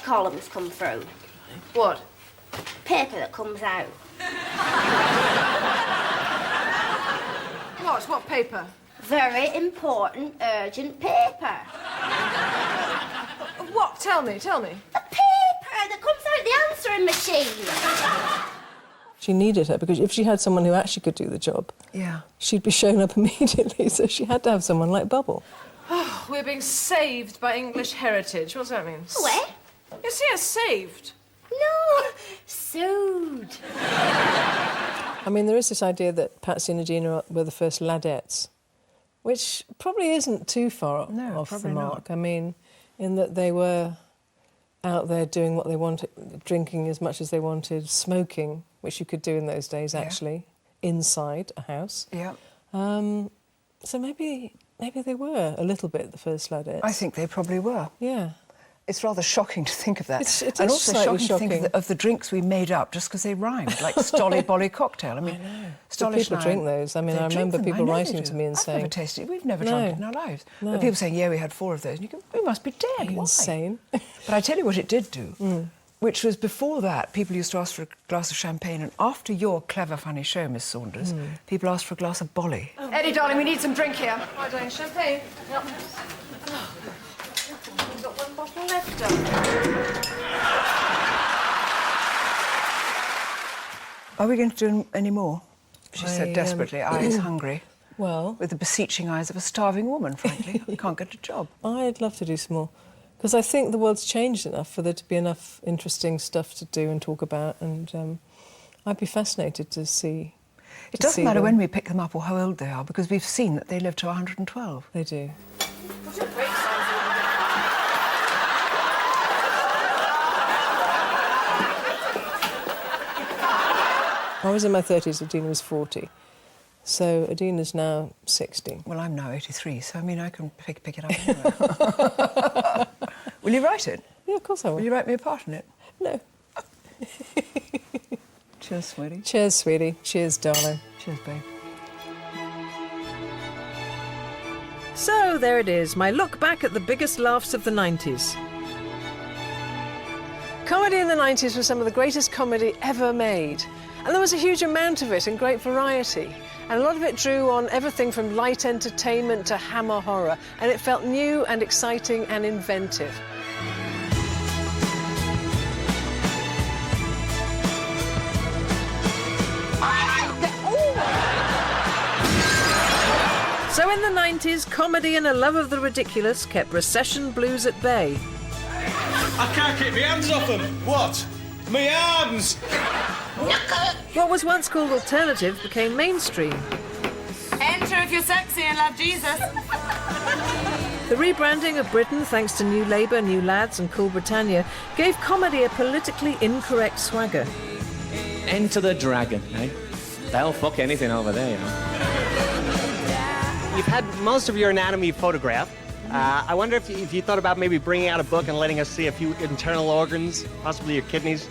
columns come through. What? Paper that comes out. What? What paper? Very important, urgent paper. What? Tell me, tell me. The paper that comes out the answering machine. She needed her because if she had someone who actually could do the job, she'd be shown up immediately, so she had to have someone like Bubble. Oh, we're being saved by English heritage. What's that mean? Where? Yes, yes, saved. No, sued. I mean, there is this idea that Patsy and Adina were the first ladettes, which probably isn't too far off the mark. I mean, in that they were out there doing what they wanted, drinking as much as they wanted, smoking, which you could do in those days, actually, inside a house. Yeah. So maybe they were a little bit the first ladettes. I think they probably were. Yeah. It's rather shocking to think of that. It and is also slightly shocking to think of the drinks we made up just because they rhymed, like Stolly Bolly Cocktail. I mean, Stolly people drink those. I mean, I remember people writing to me and saying... I've never tasted it. We've never drunk it in our lives. No. But people saying, yeah, we had 4 of those. And you go, we must be dead. Why? Insane. But I tell you what it did do, which was before that, people used to ask for a glass of champagne, and after your clever, funny show, Miss Saunders, people asked for a glass of bolly. Eddie, darling, we need some drink here. Right, darling, champagne. Yep. We've got 1 bottle left, darling. Are we going to do any more? She said desperately, eyes hungry. Well... With the beseeching eyes of a starving woman, frankly. I can't get a job. I'd love to do some more. Because I think the world's changed enough for there to be enough interesting stuff to do and talk about, and I'd be fascinated to see... It doesn't matter when we pick them up or how old they are, because we've seen that they live to 112. They do. I was in my 30s, Adina was 40. So Adina's now 60. Well, I'm now 83, so I mean, I can pick it up anyway. Will you write it? Yeah, of course I will. Will you write me a part in it? No. Cheers, sweetie. Cheers, sweetie. Cheers, darling. Cheers, babe. So there it is, my look back at the biggest laughs of the 90s. Comedy in the 90s was some of the greatest comedy ever made. And there was a huge amount of it and great variety. And a lot of it drew on everything from light entertainment to hammer horror. And it felt new and exciting and inventive. So in the 90s, comedy and a love of the ridiculous kept recession blues at bay. I can't keep my hands off them. What? Me arms! What was once called alternative became mainstream. Enter if you're sexy and love Jesus. The rebranding of Britain, thanks to New Labour, New Lads and Cool Britannia, gave comedy a politically incorrect swagger. Enter the dragon, eh? They'll fuck anything over there, you know. You've had most of your anatomy photographed. I wonder if you thought about maybe bringing out a book and letting us see a few internal organs, possibly your kidneys,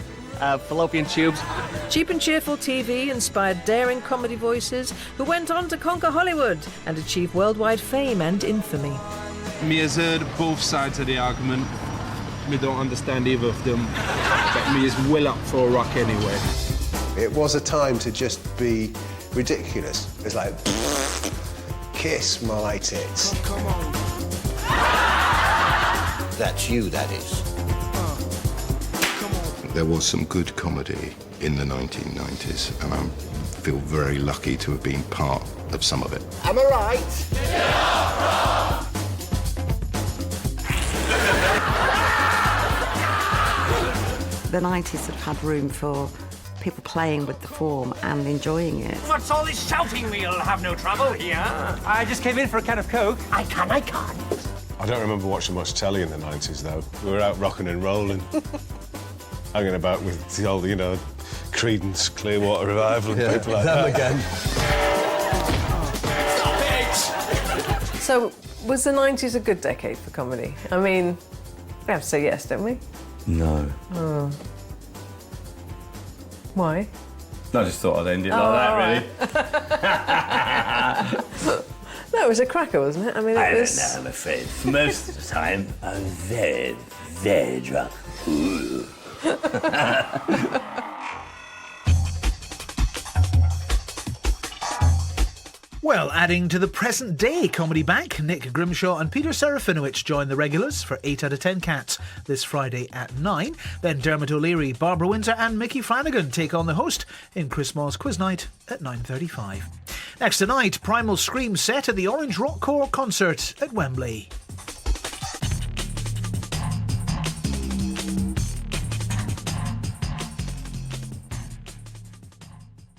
fallopian tubes. Cheap and cheerful TV inspired daring comedy voices who went on to conquer Hollywood and achieve worldwide fame and infamy. Me has heard both sides of the argument. Me don't understand either of them. But me is well up for a rock anyway. It was a time to just be ridiculous. It's like, kiss my tits. Come on. That's you, that is. There was some good comedy in the 1990s, and I feel very lucky to have been part of some of it. Am I right? The 90s sort of had room for people playing with the form and enjoying it. What's all this shouting? We'll have no trouble here. I just came in for a can of Coke. I can. I don't remember watching much telly in the 90s, though. We were out rocking and rolling. Hanging about with the old, you know, Creedence, Clearwater Revival and people like that. Again. Stop it! So, was the 90s a good decade for comedy? I mean, we have to say yes, don't we? No. Oh. Why? I just thought I'd end it like that, really. No, it was a cracker, wasn't it? I mean, it was... I don't know, I'm afraid. For most of the time, I'm very, very drunk. Well, adding to the present-day comedy bank, Nick Grimshaw and Peter Serafinowicz join the regulars for 8 out of 10 Cats this Friday at 9. Then Dermot O'Leary, Barbara Windsor and Mickey Flanagan take on the host in Chris Moss Quiz Night at 9:35. Next tonight, Primal Scream set at the Orange Rock Corps concert at Wembley.